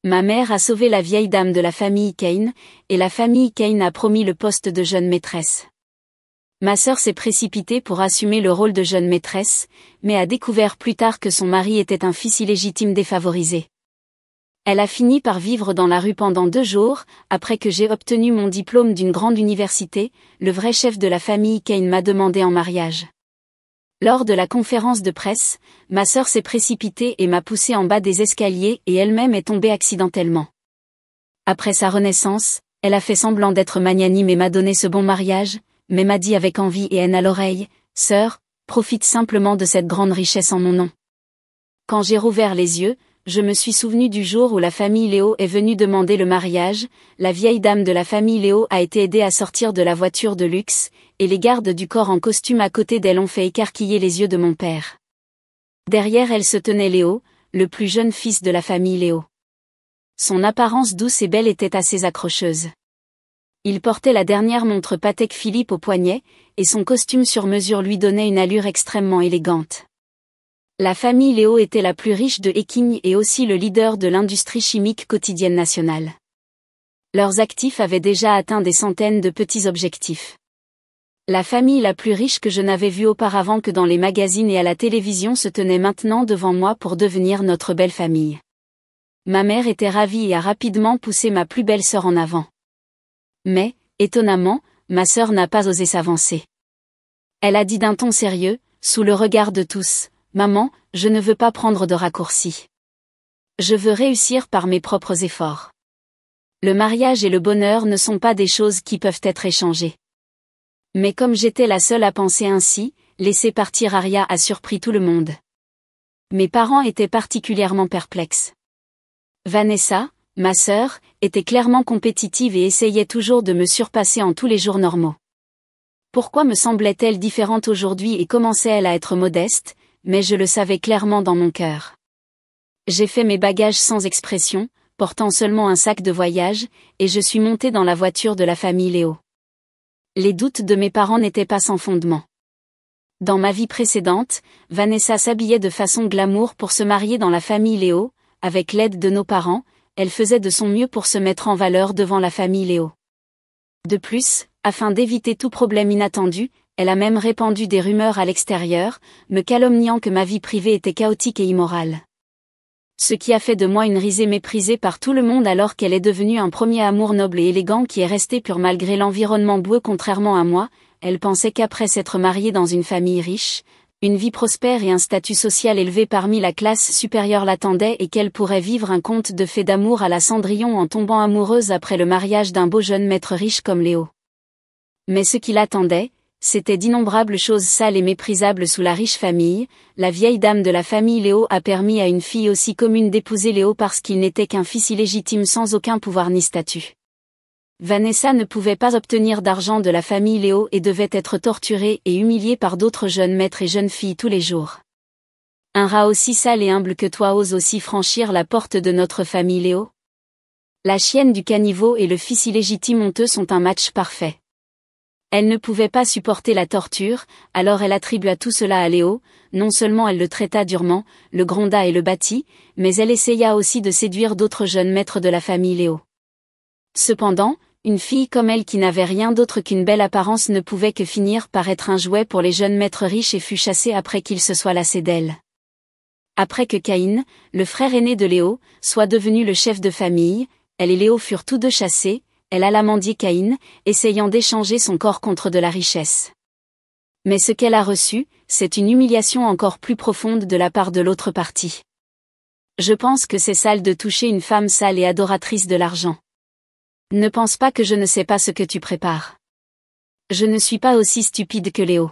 Ma mère a sauvé la vieille dame de la famille Kane, et la famille Kane a promis le poste de jeune maîtresse. Ma sœur s'est précipitée pour assumer le rôle de jeune maîtresse, mais a découvert plus tard que son mari était un fils illégitime défavorisé. Elle a fini par vivre dans la rue pendant 2 jours, après que j'ai obtenu mon diplôme d'une grande université, le vrai chef de la famille Kane m'a demandé en mariage. Lors de la conférence de presse, ma sœur s'est précipitée et m'a poussée en bas des escaliers et elle-même est tombée accidentellement. Après sa renaissance, elle a fait semblant d'être magnanime et m'a donné ce bon mariage, mais m'a dit avec envie et haine à l'oreille, « Sœur, profite simplement de cette grande richesse en mon nom. » Quand j'ai rouvert les yeux, je me suis souvenu du jour où la famille Léo est venue demander le mariage, la vieille dame de la famille Léo a été aidée à sortir de la voiture de luxe, et les gardes du corps en costume à côté d'elle ont fait écarquiller les yeux de mon père. Derrière elle se tenait Léo, le plus jeune fils de la famille Léo. Son apparence douce et belle était assez accrocheuse. Il portait la dernière montre Patek Philippe au poignet, et son costume sur mesure lui donnait une allure extrêmement élégante. La famille Léo était la plus riche de Pékin et aussi le leader de l'industrie chimique quotidienne nationale. Leurs actifs avaient déjà atteint des centaines de petits objectifs. La famille la plus riche que je n'avais vue auparavant que dans les magazines et à la télévision se tenait maintenant devant moi pour devenir notre belle famille. Ma mère était ravie et a rapidement poussé ma plus belle sœur en avant. Mais, étonnamment, ma sœur n'a pas osé s'avancer. Elle a dit d'un ton sérieux, sous le regard de tous, « Maman, je ne veux pas prendre de raccourcis. Je veux réussir par mes propres efforts. Le mariage et le bonheur ne sont pas des choses qui peuvent être échangées. » Mais comme j'étais la seule à penser ainsi, laisser partir Aria a surpris tout le monde. Mes parents étaient particulièrement perplexes. Vanessa, ma sœur, était clairement compétitive et essayait toujours de me surpasser en tous les jours normaux. Pourquoi me semblait-elle différente aujourd'hui et commençait-elle à être modeste, mais je le savais clairement dans mon cœur. J'ai fait mes bagages sans expression, portant seulement un sac de voyage, et je suis montée dans la voiture de la famille Léo. Les doutes de mes parents n'étaient pas sans fondement. Dans ma vie précédente, Vanessa s'habillait de façon glamour pour se marier dans la famille Léo, avec l'aide de nos parents, elle faisait de son mieux pour se mettre en valeur devant la famille Léo. De plus, afin d'éviter tout problème inattendu, elle a même répandu des rumeurs à l'extérieur, me calomniant que ma vie privée était chaotique et immorale. Ce qui a fait de moi une risée méprisée par tout le monde alors qu'elle est devenue un premier amour noble et élégant qui est resté pur malgré l'environnement boueux. Contrairement à moi, elle pensait qu'après s'être mariée dans une famille riche, une vie prospère et un statut social élevé parmi la classe supérieure l'attendaient et qu'elle pourrait vivre un conte de fées d'amour à la Cendrillon en tombant amoureuse après le mariage d'un beau jeune maître riche comme Léo. Mais ce qui l'attendait, c'était d'innombrables choses sales et méprisables sous la riche famille. La vieille dame de la famille Léo a permis à une fille aussi commune d'épouser Léo parce qu'il n'était qu'un fils illégitime sans aucun pouvoir ni statut. Vanessa ne pouvait pas obtenir d'argent de la famille Léo et devait être torturée et humiliée par d'autres jeunes maîtres et jeunes filles tous les jours. Un rat aussi sale et humble que toi ose aussi franchir la porte de notre famille Léo? La chienne du caniveau et le fils illégitime honteux sont un match parfait. Elle ne pouvait pas supporter la torture, alors elle attribua tout cela à Léo. Non seulement elle le traita durement, le gronda et le battit, mais elle essaya aussi de séduire d'autres jeunes maîtres de la famille Léo. Cependant, une fille comme elle qui n'avait rien d'autre qu'une belle apparence ne pouvait que finir par être un jouet pour les jeunes maîtres riches et fut chassée après qu'il se soit lassé d'elle. Après que Caïn, le frère aîné de Léo, soit devenu le chef de famille, elle et Léo furent tous deux chassés. Elle alla mendier Caïn, essayant d'échanger son corps contre de la richesse. Mais ce qu'elle a reçu, c'est une humiliation encore plus profonde de la part de l'autre partie. Je pense que c'est sale de toucher une femme sale et adoratrice de l'argent. Ne pense pas que je ne sais pas ce que tu prépares. Je ne suis pas aussi stupide que Léo.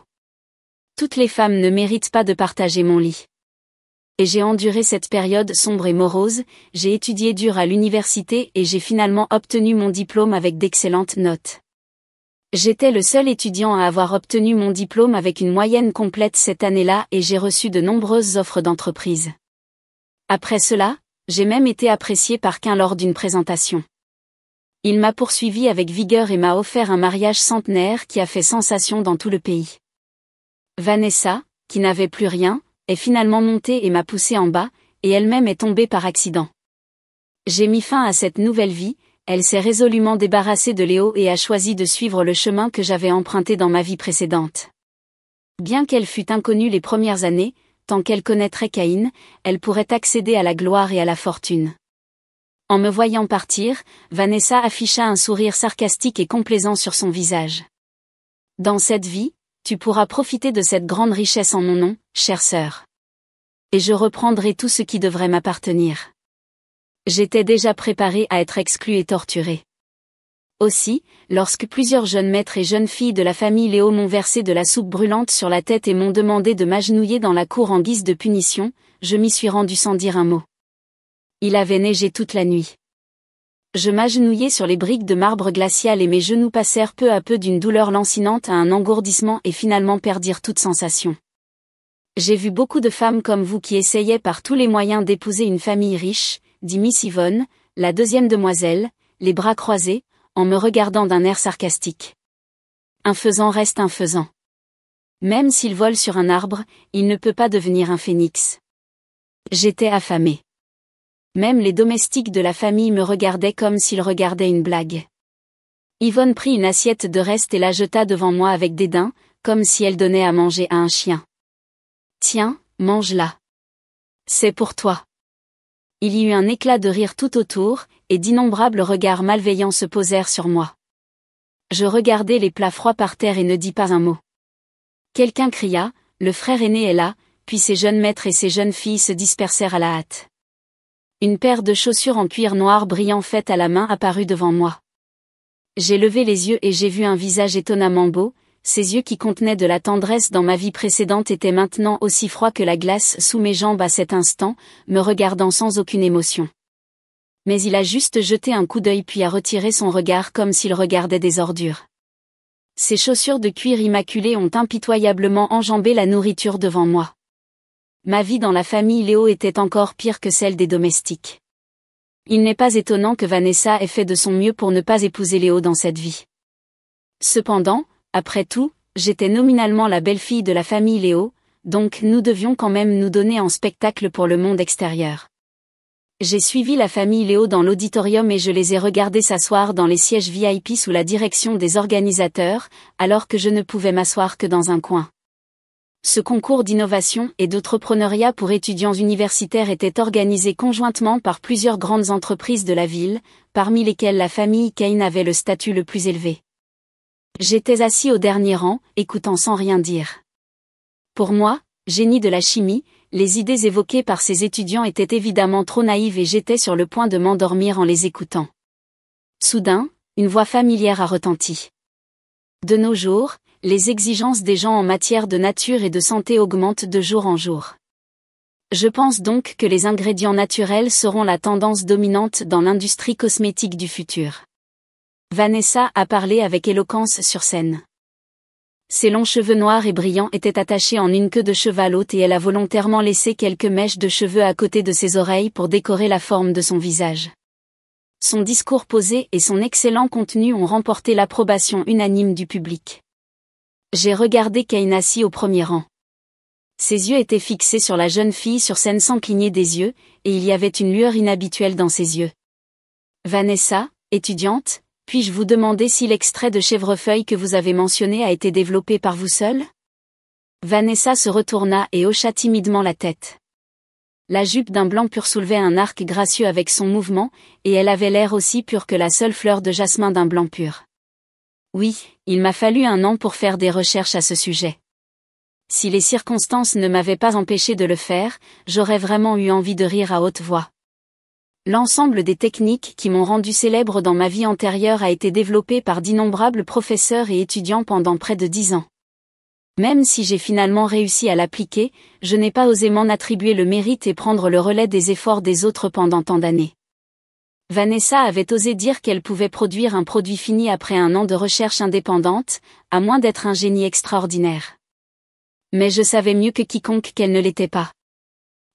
Toutes les femmes ne méritent pas de partager mon lit. Et j'ai enduré cette période sombre et morose, j'ai étudié dur à l'université et j'ai finalement obtenu mon diplôme avec d'excellentes notes. J'étais le seul étudiant à avoir obtenu mon diplôme avec une moyenne complète cette année-là et j'ai reçu de nombreuses offres d'entreprise. Après cela, j'ai même été apprécié par qu'un lors d'une présentation. Il m'a poursuivi avec vigueur et m'a offert un mariage centenaire qui a fait sensation dans tout le pays. Vanessa, qui n'avait plus rien, est finalement montée et m'a poussée en bas, et elle-même est tombée par accident. J'ai mis fin à cette nouvelle vie, elle s'est résolument débarrassée de Léo et a choisi de suivre le chemin que j'avais emprunté dans ma vie précédente. Bien qu'elle fût inconnue les premières années, tant qu'elle connaîtrait Caïn, elle pourrait accéder à la gloire et à la fortune. En me voyant partir, Vanessa afficha un sourire sarcastique et complaisant sur son visage. Dans cette vie, tu pourras profiter de cette grande richesse en mon nom, chère sœur. Et je reprendrai tout ce qui devrait m'appartenir. J'étais déjà préparée à être exclue et torturée. Aussi, lorsque plusieurs jeunes maîtres et jeunes filles de la famille Léo m'ont versé de la soupe brûlante sur la tête et m'ont demandé de m'agenouiller dans la cour en guise de punition, je m'y suis rendue sans dire un mot. Il avait neigé toute la nuit. Je m'agenouillai sur les briques de marbre glacial et mes genoux passèrent peu à peu d'une douleur lancinante à un engourdissement et finalement perdirent toute sensation. J'ai vu beaucoup de femmes comme vous qui essayaient par tous les moyens d'épouser une famille riche, dit Miss Yvonne, la deuxième demoiselle, les bras croisés, en me regardant d'un air sarcastique. Un faisan reste un faisan. Même s'il vole sur un arbre, il ne peut pas devenir un phénix. J'étais affamée. Même les domestiques de la famille me regardaient comme s'ils regardaient une blague. Yvonne prit une assiette de reste et la jeta devant moi avec dédain, comme si elle donnait à manger à un chien. Tiens, mange-la. C'est pour toi. Il y eut un éclat de rire tout autour, et d'innombrables regards malveillants se posèrent sur moi. Je regardai les plats froids par terre et ne dis pas un mot. Quelqu'un cria, le frère aîné est là, puis ses jeunes maîtres et ses jeunes filles se dispersèrent à la hâte. Une paire de chaussures en cuir noir brillant faite à la main apparut devant moi. J'ai levé les yeux et j'ai vu un visage étonnamment beau, ces yeux qui contenaient de la tendresse dans ma vie précédente étaient maintenant aussi froids que la glace sous mes jambes à cet instant, me regardant sans aucune émotion. Mais il a juste jeté un coup d'œil puis a retiré son regard comme s'il regardait des ordures. Ses chaussures de cuir immaculé ont impitoyablement enjambé la nourriture devant moi. Ma vie dans la famille Léo était encore pire que celle des domestiques. Il n'est pas étonnant que Vanessa ait fait de son mieux pour ne pas épouser Léo dans cette vie. Cependant, après tout, j'étais nominalement la belle-fille de la famille Léo, donc nous devions quand même nous donner en spectacle pour le monde extérieur. J'ai suivi la famille Léo dans l'auditorium et je les ai regardés s'asseoir dans les sièges VIP sous la direction des organisateurs, alors que je ne pouvais m'asseoir que dans un coin. Ce concours d'innovation et d'entrepreneuriat pour étudiants universitaires était organisé conjointement par plusieurs grandes entreprises de la ville, parmi lesquelles la famille Caïn avait le statut le plus élevé. J'étais assis au dernier rang, écoutant sans rien dire. Pour moi, génie de la chimie, les idées évoquées par ces étudiants étaient évidemment trop naïves et j'étais sur le point de m'endormir en les écoutant. Soudain, une voix familière a retenti. De nos jours, les exigences des gens en matière de nature et de santé augmentent de jour en jour. Je pense donc que les ingrédients naturels seront la tendance dominante dans l'industrie cosmétique du futur. Vanessa a parlé avec éloquence sur scène. Ses longs cheveux noirs et brillants étaient attachés en une queue de cheval haute et elle a volontairement laissé quelques mèches de cheveux à côté de ses oreilles pour décorer la forme de son visage. Son discours posé et son excellent contenu ont remporté l'approbation unanime du public. J'ai regardé Caïn assis au premier rang. Ses yeux étaient fixés sur la jeune fille sur scène sans cligner des yeux, et il y avait une lueur inhabituelle dans ses yeux. Vanessa, étudiante, puis-je vous demander si l'extrait de Chèvrefeuille que vous avez mentionné a été développé par vous seule ? Vanessa se retourna et hocha timidement la tête. La jupe d'un blanc pur soulevait un arc gracieux avec son mouvement, et elle avait l'air aussi pure que la seule fleur de jasmin d'un blanc pur. Oui, il m'a fallu 1 an pour faire des recherches à ce sujet. Si les circonstances ne m'avaient pas empêché de le faire, j'aurais vraiment eu envie de rire à haute voix. L'ensemble des techniques qui m'ont rendu célèbre dans ma vie antérieure a été développé par d'innombrables professeurs et étudiants pendant près de 10 ans. Même si j'ai finalement réussi à l'appliquer, je n'ai pas osé m'en attribuer le mérite et prendre le relais des efforts des autres pendant tant d'années. Vanessa avait osé dire qu'elle pouvait produire un produit fini après 1 an de recherche indépendante, à moins d'être un génie extraordinaire. Mais je savais mieux que quiconque qu'elle ne l'était pas.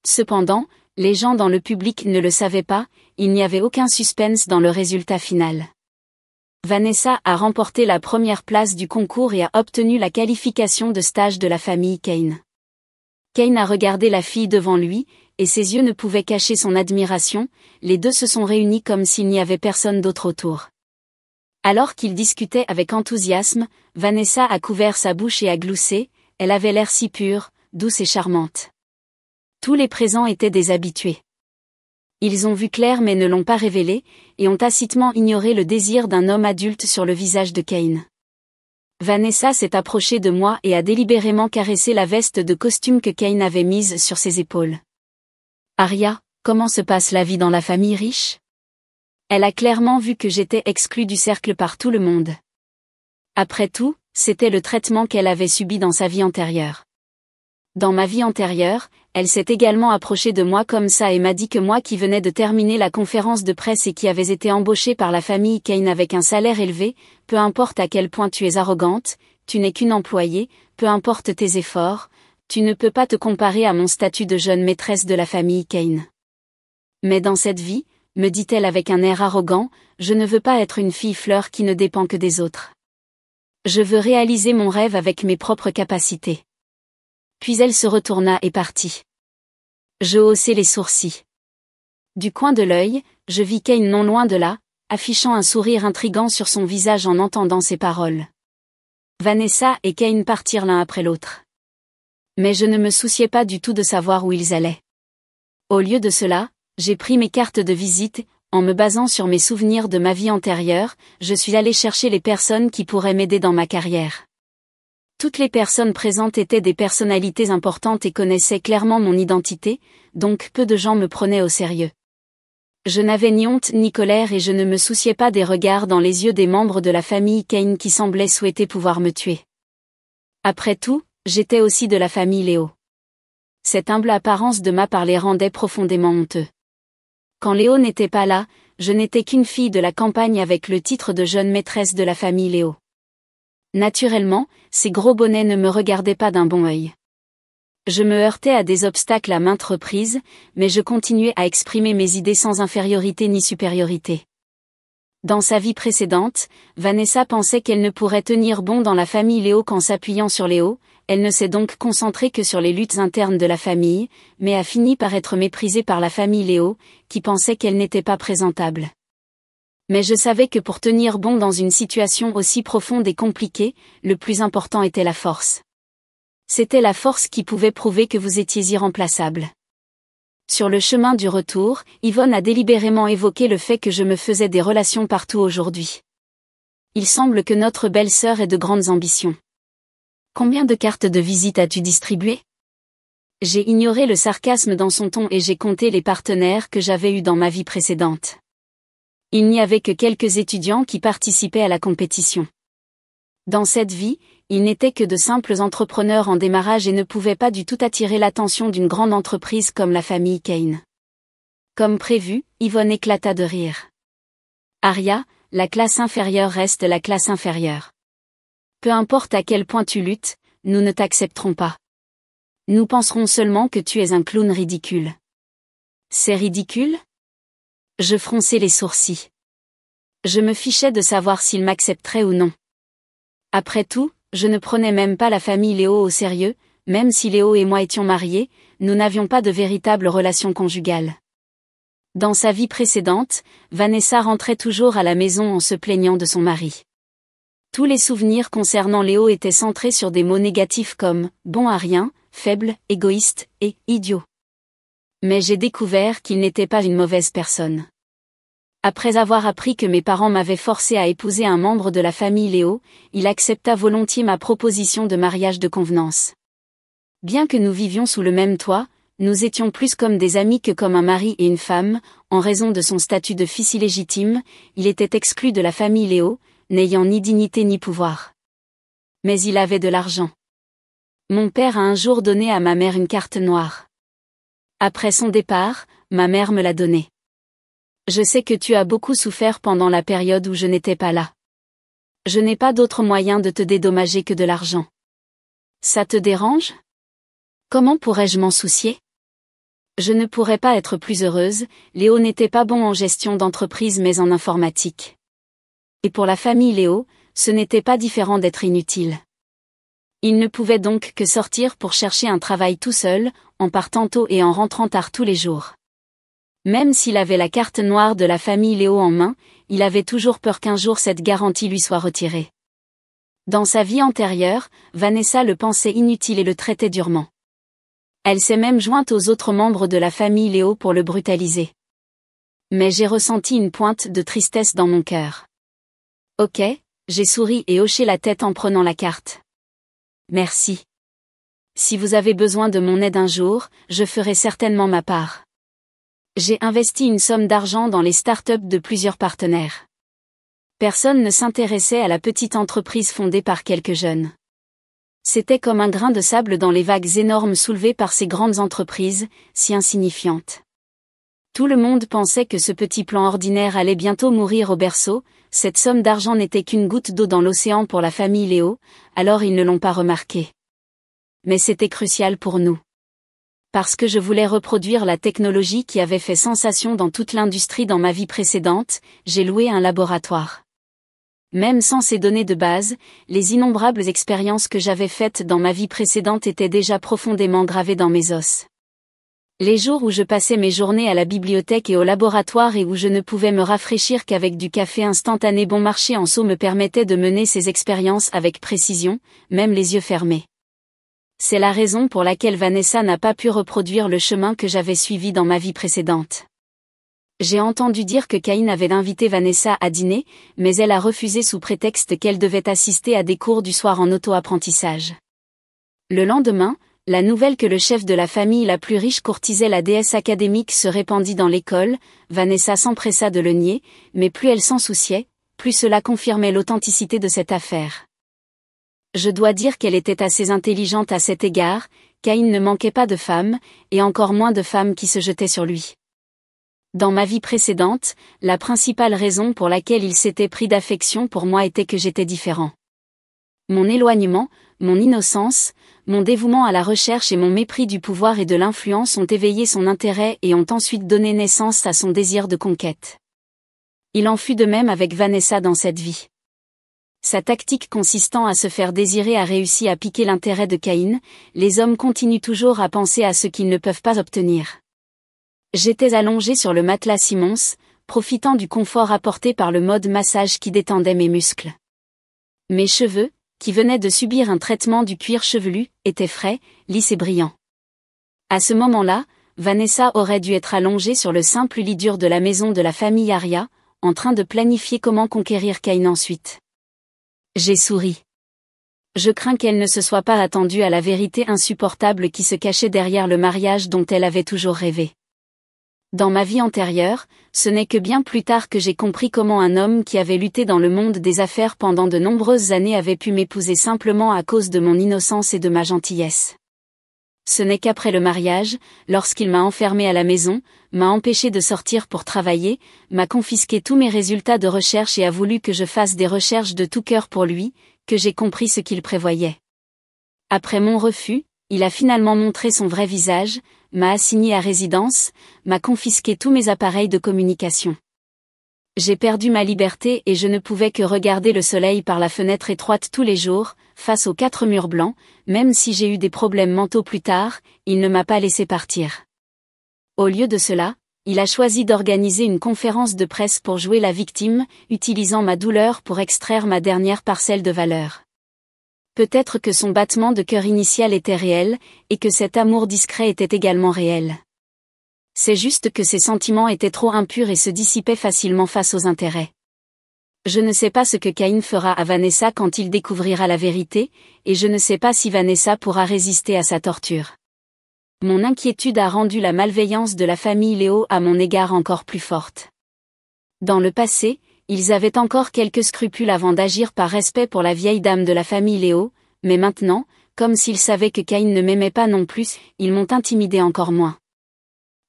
Cependant, les gens dans le public ne le savaient pas, il n'y avait aucun suspense dans le résultat final. Vanessa a remporté la première place du concours et a obtenu la qualification de stage de la famille Caïn. Caïn a regardé la fille devant lui, et ses yeux ne pouvaient cacher son admiration, les deux se sont réunis comme s'il n'y avait personne d'autre autour. Alors qu'ils discutaient avec enthousiasme, Vanessa a couvert sa bouche et a gloussé, elle avait l'air si pure, douce et charmante. Tous les présents étaient des habitués. Ils ont vu clair mais ne l'ont pas révélé, et ont tacitement ignoré le désir d'un homme adulte sur le visage de Kane. Vanessa s'est approchée de moi et a délibérément caressé la veste de costume que Kane avait mise sur ses épaules. Aria, comment se passe la vie dans la famille riche? Elle a clairement vu que j'étais exclue du cercle par tout le monde. Après tout, c'était le traitement qu'elle avait subi dans sa vie antérieure. Dans ma vie antérieure, elle s'est également approchée de moi comme ça et m'a dit que moi qui venais de terminer la conférence de presse et qui avais été embauchée par la famille Kane avec un salaire élevé, peu importe à quel point tu es arrogante, tu n'es qu'une employée, peu importe tes efforts, tu ne peux pas te comparer à mon statut de jeune maîtresse de la famille Kane. Mais dans cette vie, me dit-elle avec un air arrogant, je ne veux pas être une fille fleur qui ne dépend que des autres. Je veux réaliser mon rêve avec mes propres capacités. Puis elle se retourna et partit. Je haussai les sourcils. Du coin de l'œil, je vis Kane non loin de là, affichant un sourire intrigant sur son visage en entendant ces paroles. Vanessa et Kane partirent l'un après l'autre. Mais je ne me souciais pas du tout de savoir où ils allaient. Au lieu de cela, j'ai pris mes cartes de visite, en me basant sur mes souvenirs de ma vie antérieure, je suis allé chercher les personnes qui pourraient m'aider dans ma carrière. Toutes les personnes présentes étaient des personnalités importantes et connaissaient clairement mon identité, donc peu de gens me prenaient au sérieux. Je n'avais ni honte ni colère et je ne me souciais pas des regards dans les yeux des membres de la famille Kane qui semblaient souhaiter pouvoir me tuer. Après tout, j'étais aussi de la famille Léo. Cette humble apparence de ma part les rendait profondément honteux. Quand Léo n'était pas là, je n'étais qu'une fille de la campagne avec le titre de jeune maîtresse de la famille Léo. Naturellement, ces gros bonnets ne me regardaient pas d'un bon œil. Je me heurtais à des obstacles à maintes reprises, mais je continuais à exprimer mes idées sans infériorité ni supériorité. Dans sa vie précédente, Vanessa pensait qu'elle ne pourrait tenir bon dans la famille Léo qu'en s'appuyant sur Léo, elle ne s'est donc concentrée que sur les luttes internes de la famille, mais a fini par être méprisée par la famille Léo, qui pensait qu'elle n'était pas présentable. Mais je savais que pour tenir bon dans une situation aussi profonde et compliquée, le plus important était la force. C'était la force qui pouvait prouver que vous étiez irremplaçable. Sur le chemin du retour, Yvonne a délibérément évoqué le fait que je me faisais des relations partout aujourd'hui. Il semble que notre belle-sœur ait de grandes ambitions. Combien de cartes de visite as-tu distribuées? J'ai ignoré le sarcasme dans son ton et j'ai compté les partenaires que j'avais eus dans ma vie précédente. Il n'y avait que quelques étudiants qui participaient à la compétition. Dans cette vie, ils n'étaient que de simples entrepreneurs en démarrage et ne pouvaient pas du tout attirer l'attention d'une grande entreprise comme la famille Kane. Comme prévu, Yvonne éclata de rire. Aria, la classe inférieure reste la classe inférieure. Peu importe à quel point tu luttes, nous ne t'accepterons pas. Nous penserons seulement que tu es un clown ridicule. C'est ridicule? Je fronçai les sourcils. Je me fichais de savoir s'il m'accepterait ou non. Après tout, je ne prenais même pas la famille Léo au sérieux, même si Léo et moi étions mariés, nous n'avions pas de véritable relation conjugale. Dans sa vie précédente, Vanessa rentrait toujours à la maison en se plaignant de son mari. Tous les souvenirs concernant Léo étaient centrés sur des mots négatifs comme « bon à rien »,« faible »,« égoïste » et « idiot ». Mais j'ai découvert qu'il n'était pas une mauvaise personne. Après avoir appris que mes parents m'avaient forcé à épouser un membre de la famille Léo, il accepta volontiers ma proposition de mariage de convenance. Bien que nous vivions sous le même toit, nous étions plus comme des amis que comme un mari et une femme, en raison de son statut de fils illégitime, il était exclu de la famille Léo, n'ayant ni dignité ni pouvoir. Mais il avait de l'argent. Mon père a un jour donné à ma mère une carte noire. Après son départ, ma mère me l'a donnée. Je sais que tu as beaucoup souffert pendant la période où je n'étais pas là. Je n'ai pas d'autre moyen de te dédommager que de l'argent. Ça te dérange? Comment pourrais-je m'en soucier? Je ne pourrais pas être plus heureuse, Léo n'était pas bon en gestion d'entreprise mais en informatique. Et pour la famille Léo, ce n'était pas différent d'être inutile. Il ne pouvait donc que sortir pour chercher un travail tout seul, en partant tôt et en rentrant tard tous les jours. Même s'il avait la carte noire de la famille Léo en main, il avait toujours peur qu'un jour cette garantie lui soit retirée. Dans sa vie antérieure, Vanessa le pensait inutile et le traitait durement. Elle s'est même jointe aux autres membres de la famille Léo pour le brutaliser. Mais j'ai ressenti une pointe de tristesse dans mon cœur. Ok, j'ai souri et hoché la tête en prenant la carte. Merci. Si vous avez besoin de mon aide un jour, je ferai certainement ma part. J'ai investi une somme d'argent dans les startups de plusieurs partenaires. Personne ne s'intéressait à la petite entreprise fondée par quelques jeunes. C'était comme un grain de sable dans les vagues énormes soulevées par ces grandes entreprises, si insignifiantes. Tout le monde pensait que ce petit plan ordinaire allait bientôt mourir au berceau, cette somme d'argent n'était qu'une goutte d'eau dans l'océan pour la famille Léo, alors ils ne l'ont pas remarqué. Mais c'était crucial pour nous. Parce que je voulais reproduire la technologie qui avait fait sensation dans toute l'industrie dans ma vie précédente, j'ai loué un laboratoire. Même sans ces données de base, les innombrables expériences que j'avais faites dans ma vie précédente étaient déjà profondément gravées dans mes os. Les jours où je passais mes journées à la bibliothèque et au laboratoire et où je ne pouvais me rafraîchir qu'avec du café instantané bon marché en seau me permettaient de mener ces expériences avec précision, même les yeux fermés. C'est la raison pour laquelle Vanessa n'a pas pu reproduire le chemin que j'avais suivi dans ma vie précédente. J'ai entendu dire que Cain avait invité Vanessa à dîner, mais elle a refusé sous prétexte qu'elle devait assister à des cours du soir en auto-apprentissage. Le lendemain, la nouvelle que le chef de la famille la plus riche courtisait la déesse académique se répandit dans l'école. Vanessa s'empressa de le nier, mais plus elle s'en souciait, plus cela confirmait l'authenticité de cette affaire. Je dois dire qu'elle était assez intelligente à cet égard, Cain ne manquait pas de femmes, et encore moins de femmes qui se jetaient sur lui. Dans ma vie précédente, la principale raison pour laquelle il s'était pris d'affection pour moi était que j'étais différent. Mon éloignement, mon innocence, mon dévouement à la recherche et mon mépris du pouvoir et de l'influence ont éveillé son intérêt et ont ensuite donné naissance à son désir de conquête. Il en fut de même avec Vanessa dans cette vie. Sa tactique consistant à se faire désirer a réussi à piquer l'intérêt de Cain, les hommes continuent toujours à penser à ce qu'ils ne peuvent pas obtenir. J'étais allongé sur le matelas Simons, profitant du confort apporté par le mode massage qui détendait mes muscles. Mes cheveux, qui venaient de subir un traitement du cuir chevelu, étaient frais, lisses et brillants. À ce moment-là, Vanessa aurait dû être allongée sur le simple lit dur de la maison de la famille Aria, en train de planifier comment conquérir Cain ensuite. J'ai souri. Je crains qu'elle ne se soit pas attendue à la vérité insupportable qui se cachait derrière le mariage dont elle avait toujours rêvé. Dans ma vie antérieure, ce n'est que bien plus tard que j'ai compris comment un homme qui avait lutté dans le monde des affaires pendant de nombreuses années avait pu m'épouser simplement à cause de mon innocence et de ma gentillesse. Ce n'est qu'après le mariage, lorsqu'il m'a enfermé à la maison, m'a empêché de sortir pour travailler, m'a confisqué tous mes résultats de recherche et a voulu que je fasse des recherches de tout cœur pour lui, que j'ai compris ce qu'il prévoyait. Après mon refus, il a finalement montré son vrai visage, m'a assigné à résidence, m'a confisqué tous mes appareils de communication. J'ai perdu ma liberté et je ne pouvais que regarder le soleil par la fenêtre étroite tous les jours, face aux 4 murs blancs, même si j'ai eu des problèmes mentaux plus tard, il ne m'a pas laissé partir. Au lieu de cela, il a choisi d'organiser une conférence de presse pour jouer la victime, utilisant ma douleur pour extraire ma dernière parcelle de valeur. Peut-être que son battement de cœur initial était réel, et que cet amour discret était également réel. C'est juste que ses sentiments étaient trop impurs et se dissipaient facilement face aux intérêts. Je ne sais pas ce que Cain fera à Vanessa quand il découvrira la vérité, et je ne sais pas si Vanessa pourra résister à sa torture. Mon inquiétude a rendu la malveillance de la famille Léo à mon égard encore plus forte. Dans le passé, ils avaient encore quelques scrupules avant d'agir par respect pour la vieille dame de la famille Léo, mais maintenant, comme s'ils savaient que Cain ne m'aimait pas non plus, ils m'ont intimidé encore moins.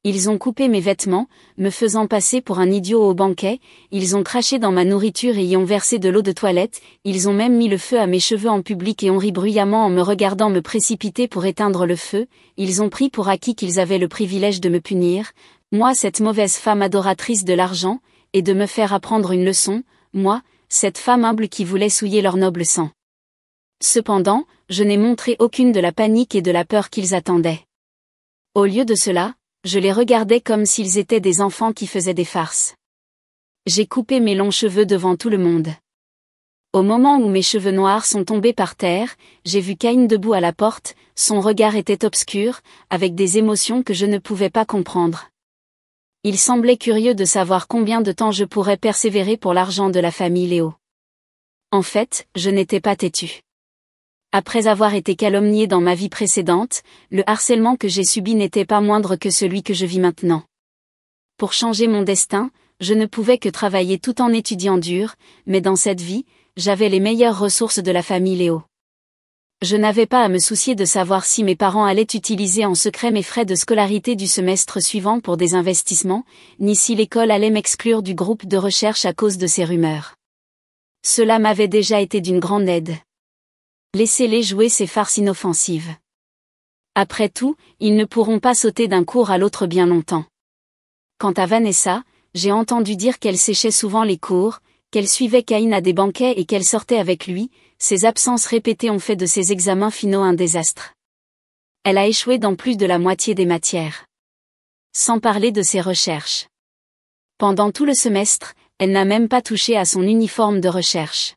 Ils ont coupé mes vêtements, me faisant passer pour un idiot au banquet, ils ont craché dans ma nourriture et y ont versé de l'eau de toilette, ils ont même mis le feu à mes cheveux en public et ont ri bruyamment en me regardant me précipiter pour éteindre le feu, ils ont pris pour acquis qu'ils avaient le privilège de me punir, moi cette mauvaise femme adoratrice de l'argent, et de me faire apprendre une leçon, moi, cette femme humble qui voulait souiller leur noble sang. Cependant, je n'ai montré aucune de la panique et de la peur qu'ils attendaient. Au lieu de cela, je les regardais comme s'ils étaient des enfants qui faisaient des farces. J'ai coupé mes longs cheveux devant tout le monde. Au moment où mes cheveux noirs sont tombés par terre, j'ai vu Caïn debout à la porte, son regard était obscur, avec des émotions que je ne pouvais pas comprendre. Il semblait curieux de savoir combien de temps je pourrais persévérer pour l'argent de la famille Léo. En fait, je n'étais pas têtue. Après avoir été calomniée dans ma vie précédente, le harcèlement que j'ai subi n'était pas moindre que celui que je vis maintenant. Pour changer mon destin, je ne pouvais que travailler tout en étudiant dur, mais dans cette vie, j'avais les meilleures ressources de la famille Léo. Je n'avais pas à me soucier de savoir si mes parents allaient utiliser en secret mes frais de scolarité du semestre suivant pour des investissements, ni si l'école allait m'exclure du groupe de recherche à cause de ces rumeurs. Cela m'avait déjà été d'une grande aide. Laissez-les jouer ces farces inoffensives. Après tout, ils ne pourront pas sauter d'un cours à l'autre bien longtemps. Quant à Vanessa, j'ai entendu dire qu'elle séchait souvent les cours, qu'elle suivait Caïn à des banquets et qu'elle sortait avec lui. Ses absences répétées ont fait de ses examens finaux un désastre. Elle a échoué dans plus de la moitié des matières. Sans parler de ses recherches. Pendant tout le semestre, elle n'a même pas touché à son uniforme de recherche.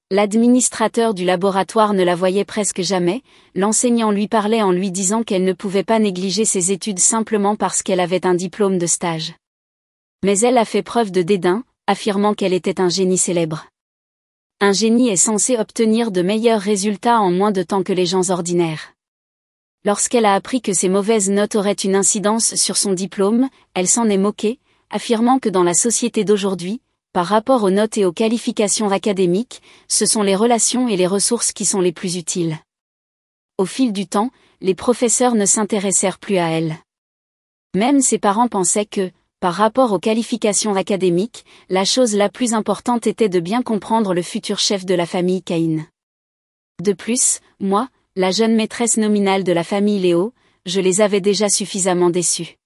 L'administrateur du laboratoire ne la voyait presque jamais, l'enseignant lui parlait en lui disant qu'elle ne pouvait pas négliger ses études simplement parce qu'elle avait un diplôme de stage. Mais elle a fait preuve de dédain, affirmant qu'elle était un génie célèbre. Un génie est censé obtenir de meilleurs résultats en moins de temps que les gens ordinaires. Lorsqu'elle a appris que ses mauvaises notes auraient une incidence sur son diplôme, elle s'en est moquée, affirmant que dans la société d'aujourd'hui, par rapport aux notes et aux qualifications académiques, ce sont les relations et les ressources qui sont les plus utiles. Au fil du temps, les professeurs ne s'intéressèrent plus à elle. Même ses parents pensaient que, par rapport aux qualifications académiques, la chose la plus importante était de bien comprendre le futur chef de la famille Caïn. De plus, moi, la jeune maîtresse nominale de la famille Léo, je les avais déjà suffisamment déçus.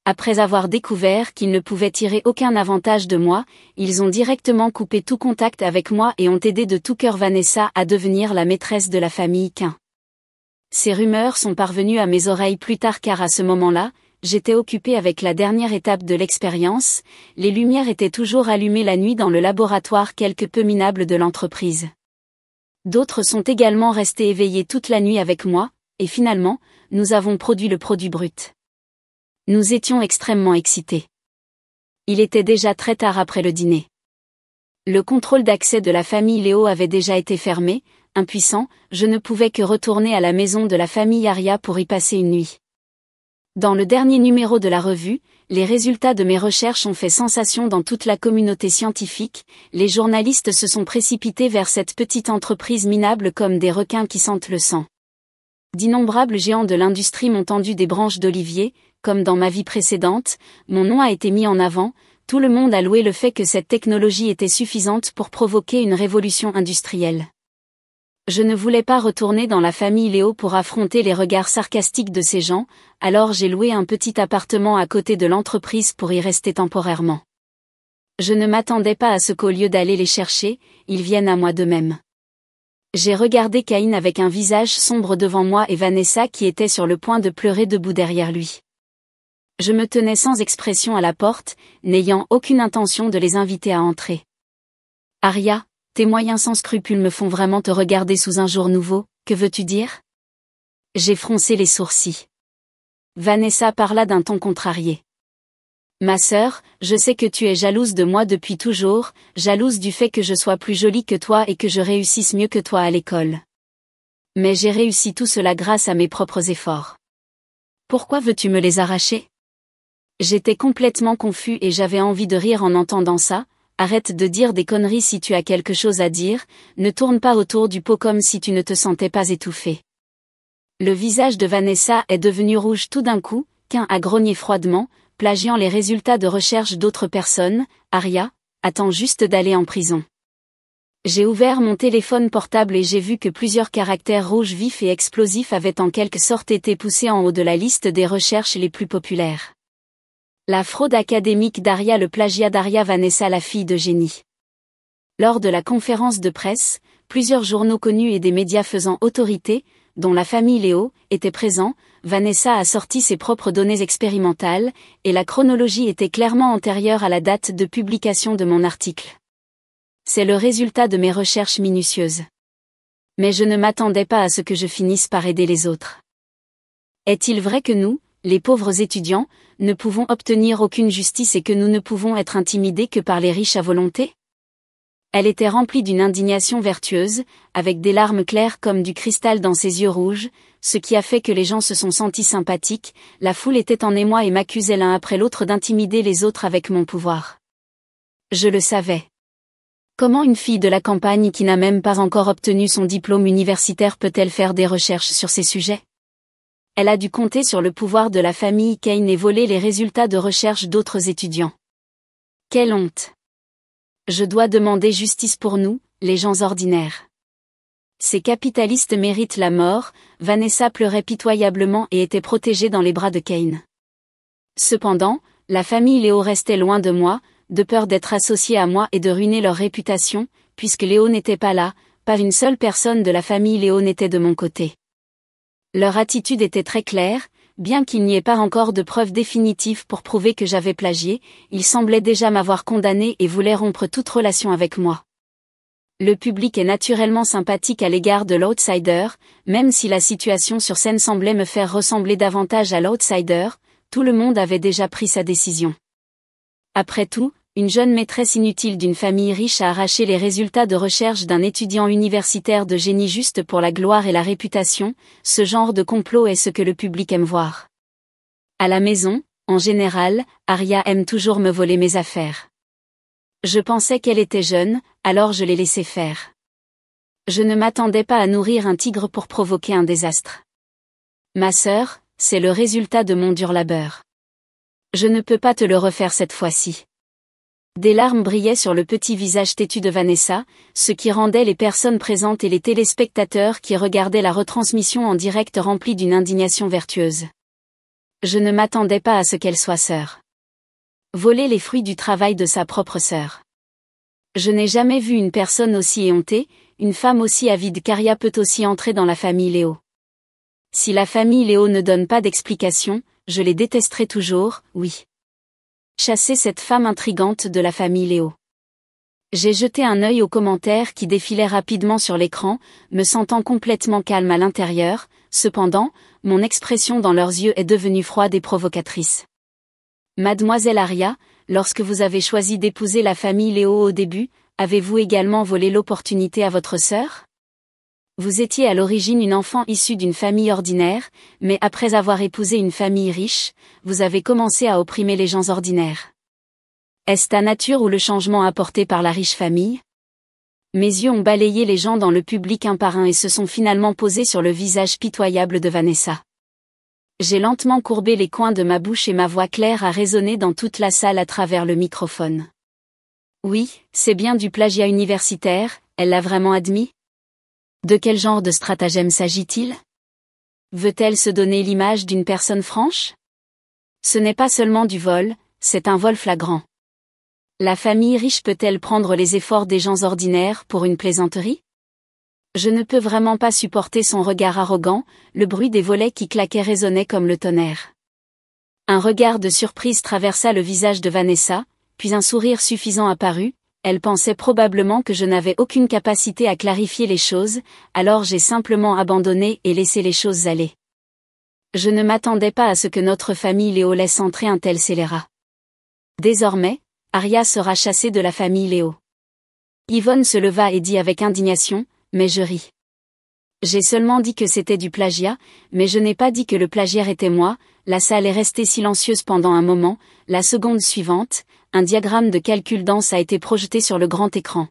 Après avoir découvert qu'ils ne pouvaient tirer aucun avantage de moi, ils ont directement coupé tout contact avec moi et ont aidé de tout cœur Vanessa à devenir la maîtresse de la famille Caïn. Ces rumeurs sont parvenues à mes oreilles plus tard car à ce moment-là, j'étais occupée avec la dernière étape de l'expérience, les lumières étaient toujours allumées la nuit dans le laboratoire quelque peu minable de l'entreprise. D'autres sont également restés éveillés toute la nuit avec moi, et finalement, nous avons produit le produit brut. Nous étions extrêmement excités. Il était déjà très tard après le dîner. Le contrôle d'accès de la famille Léo avait déjà été fermé, impuissant, je ne pouvais que retourner à la maison de la famille Aria pour y passer une nuit. Dans le dernier numéro de la revue, les résultats de mes recherches ont fait sensation dans toute la communauté scientifique, les journalistes se sont précipités vers cette petite entreprise minable comme des requins qui sentent le sang. D'innombrables géants de l'industrie m'ont tendu des branches d'olivier, comme dans ma vie précédente, mon nom a été mis en avant, tout le monde a loué le fait que cette technologie était suffisante pour provoquer une révolution industrielle. Je ne voulais pas retourner dans la famille Léo pour affronter les regards sarcastiques de ces gens, alors j'ai loué un petit appartement à côté de l'entreprise pour y rester temporairement. Je ne m'attendais pas à ce qu'au lieu d'aller les chercher, ils viennent à moi d'eux-mêmes. J'ai regardé Caïn avec un visage sombre devant moi et Vanessa qui était sur le point de pleurer debout derrière lui. Je me tenais sans expression à la porte, n'ayant aucune intention de les inviter à entrer. Aria, tes moyens sans scrupules me font vraiment te regarder sous un jour nouveau, que veux-tu dire ? J'ai froncé les sourcils. Vanessa parla d'un ton contrarié. Ma sœur, je sais que tu es jalouse de moi depuis toujours, jalouse du fait que je sois plus jolie que toi et que je réussisse mieux que toi à l'école. Mais j'ai réussi tout cela grâce à mes propres efforts. Pourquoi veux-tu me les arracher ? J'étais complètement confus et j'avais envie de rire en entendant ça. Arrête de dire des conneries si tu as quelque chose à dire, ne tourne pas autour du pot comme si tu ne te sentais pas étouffé. Le visage de Vanessa est devenu rouge tout d'un coup, Caïn a grogné froidement, plagiant les résultats de recherche d'autres personnes. Aria, attends juste d'aller en prison. J'ai ouvert mon téléphone portable et j'ai vu que plusieurs caractères rouges vifs et explosifs avaient en quelque sorte été poussés en haut de la liste des recherches les plus populaires. La fraude académique d'Aria, le plagiat d'Aria Vanessa, la fille de génie. Lors de la conférence de presse, plusieurs journaux connus et des médias faisant autorité, dont la famille Léo, étaient présents. Vanessa a sorti ses propres données expérimentales, et la chronologie était clairement antérieure à la date de publication de mon article. C'est le résultat de mes recherches minutieuses. Mais je ne m'attendais pas à ce que je finisse par aider les autres. Est-il vrai que nous, les pauvres étudiants, ne pouvons obtenir aucune justice et que nous ne pouvons être intimidés que par les riches à volonté ? Elle était remplie d'une indignation vertueuse, avec des larmes claires comme du cristal dans ses yeux rouges, ce qui a fait que les gens se sont sentis sympathiques. La foule était en émoi et m'accusait l'un après l'autre d'intimider les autres avec mon pouvoir. Je le savais. Comment une fille de la campagne qui n'a même pas encore obtenu son diplôme universitaire peut-elle faire des recherches sur ces sujets ? Elle a dû compter sur le pouvoir de la famille Kane et voler les résultats de recherche d'autres étudiants. Quelle honte! Je dois demander justice pour nous, les gens ordinaires. Ces capitalistes méritent la mort. Vanessa pleurait pitoyablement et était protégée dans les bras de Kane. Cependant, la famille Léo restait loin de moi, de peur d'être associée à moi et de ruiner leur réputation, puisque Léo n'était pas là, pas une seule personne de la famille Léo n'était de mon côté. Leur attitude était très claire, bien qu'il n'y ait pas encore de preuves définitives pour prouver que j'avais plagié, ils semblaient déjà m'avoir condamné et voulaient rompre toute relation avec moi. Le public est naturellement sympathique à l'égard de l'outsider, même si la situation sur scène semblait me faire ressembler davantage à l'outsider, tout le monde avait déjà pris sa décision. Après tout, une jeune maîtresse inutile d'une famille riche a arraché les résultats de recherche d'un étudiant universitaire de génie juste pour la gloire et la réputation. Ce genre de complot est ce que le public aime voir. À la maison, en général, Aria aime toujours me voler mes affaires. Je pensais qu'elle était jeune, alors je l'ai laissée faire. Je ne m'attendais pas à nourrir un tigre pour provoquer un désastre. Ma sœur, c'est le résultat de mon dur labeur. Je ne peux pas te le refaire cette fois-ci. Des larmes brillaient sur le petit visage têtu de Vanessa, ce qui rendait les personnes présentes et les téléspectateurs qui regardaient la retransmission en direct remplis d'une indignation vertueuse. Je ne m'attendais pas à ce qu'elle soit sœur. Voler les fruits du travail de sa propre sœur. Je n'ai jamais vu une personne aussi éhontée, une femme aussi avide qu'Aria peut aussi entrer dans la famille Léo. Si la famille Léo ne donne pas d'explication, je les détesterai toujours, oui. Chasser cette femme intrigante de la famille Léo. J'ai jeté un œil aux commentaires qui défilaient rapidement sur l'écran, me sentant complètement calme à l'intérieur. Cependant, mon expression dans leurs yeux est devenue froide et provocatrice. Mademoiselle Aria, lorsque vous avez choisi d'épouser la famille Léo au début, avez-vous également volé l'opportunité à votre sœur ? Vous étiez à l'origine une enfant issue d'une famille ordinaire, mais après avoir épousé une famille riche, vous avez commencé à opprimer les gens ordinaires. Est-ce ta nature ou le changement apporté par la riche famille ? Mes yeux ont balayé les gens dans le public un par un et se sont finalement posés sur le visage pitoyable de Vanessa. J'ai lentement courbé les coins de ma bouche et ma voix claire a résonné dans toute la salle à travers le microphone. Oui, c'est bien du plagiat universitaire, elle l'a vraiment admis ? De quel genre de stratagème s'agit-il ? Veut-elle se donner l'image d'une personne franche ? Ce n'est pas seulement du vol, c'est un vol flagrant. La famille riche peut-elle prendre les efforts des gens ordinaires pour une plaisanterie ? Je ne peux vraiment pas supporter son regard arrogant, le bruit des volets qui claquaient résonnait comme le tonnerre. Un regard de surprise traversa le visage de Vanessa, puis un sourire suffisant apparut. Elle pensait probablement que je n'avais aucune capacité à clarifier les choses, alors j'ai simplement abandonné et laissé les choses aller. Je ne m'attendais pas à ce que notre famille Léo laisse entrer un tel scélérat. Désormais, Aria sera chassée de la famille Léo. Yvonne se leva et dit avec indignation, mais je ris. J'ai seulement dit que c'était du plagiat, mais je n'ai pas dit que le plagiaire était moi. La salle est restée silencieuse pendant un moment. La seconde suivante, un diagramme de calcul dense a été projeté sur le grand écran.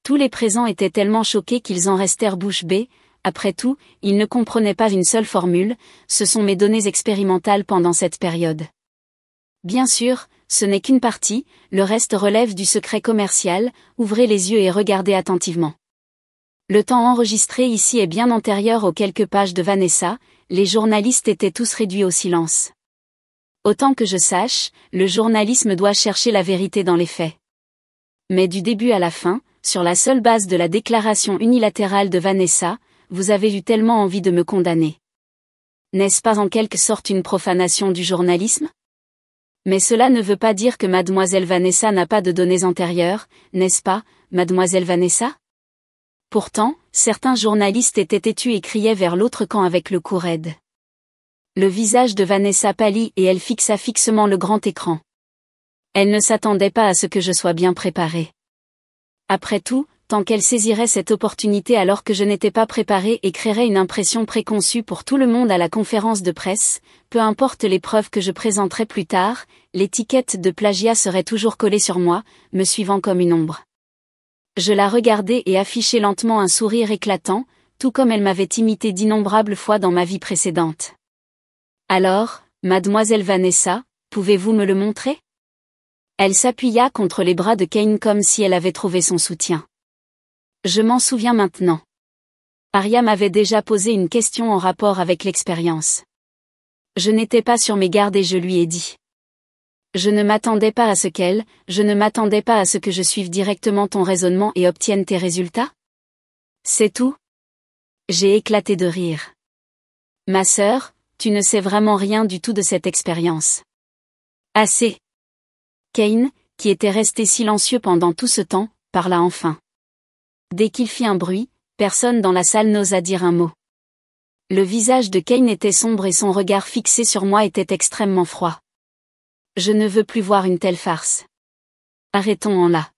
Tous les présents étaient tellement choqués qu'ils en restèrent bouche bée. Après tout, ils ne comprenaient pas une seule formule, ce sont mes données expérimentales pendant cette période. Bien sûr, ce n'est qu'une partie, le reste relève du secret commercial, ouvrez les yeux et regardez attentivement. Le temps enregistré ici est bien antérieur aux quelques pages de Vanessa, les journalistes étaient tous réduits au silence. Autant que je sache, le journalisme doit chercher la vérité dans les faits. Mais du début à la fin, sur la seule base de la déclaration unilatérale de Vanessa, vous avez eu tellement envie de me condamner. N'est-ce pas en quelque sorte une profanation du journalisme ? Mais cela ne veut pas dire que mademoiselle Vanessa n'a pas de données antérieures, n'est-ce pas, mademoiselle Vanessa ? Pourtant, certains journalistes étaient têtus et criaient vers l'autre camp avec le cou raide. Le visage de Vanessa pâlit et elle fixa fixement le grand écran. Elle ne s'attendait pas à ce que je sois bien préparée. Après tout, tant qu'elle saisirait cette opportunité alors que je n'étais pas préparée et créerait une impression préconçue pour tout le monde à la conférence de presse, peu importe les preuves que je présenterais plus tard, l'étiquette de plagiat serait toujours collée sur moi, me suivant comme une ombre. Je la regardais et affichais lentement un sourire éclatant, tout comme elle m'avait imité d'innombrables fois dans ma vie précédente. Alors, mademoiselle Vanessa, pouvez-vous me le montrer ? Elle s'appuya contre les bras de Kane comme si elle avait trouvé son soutien. Je m'en souviens maintenant. Aria m'avait déjà posé une question en rapport avec l'expérience. Je n'étais pas sur mes gardes et je lui ai dit. Je ne m'attendais pas à ce que je suive directement ton raisonnement et obtienne tes résultats. C'est tout. J'ai éclaté de rire. Ma sœur, tu ne sais vraiment rien du tout de cette expérience. Assez. Kane, qui était resté silencieux pendant tout ce temps, parla enfin. Dès qu'il fit un bruit, personne dans la salle n'osa dire un mot. Le visage de Kane était sombre et son regard fixé sur moi était extrêmement froid. Je ne veux plus voir une telle farce. Arrêtons-en là.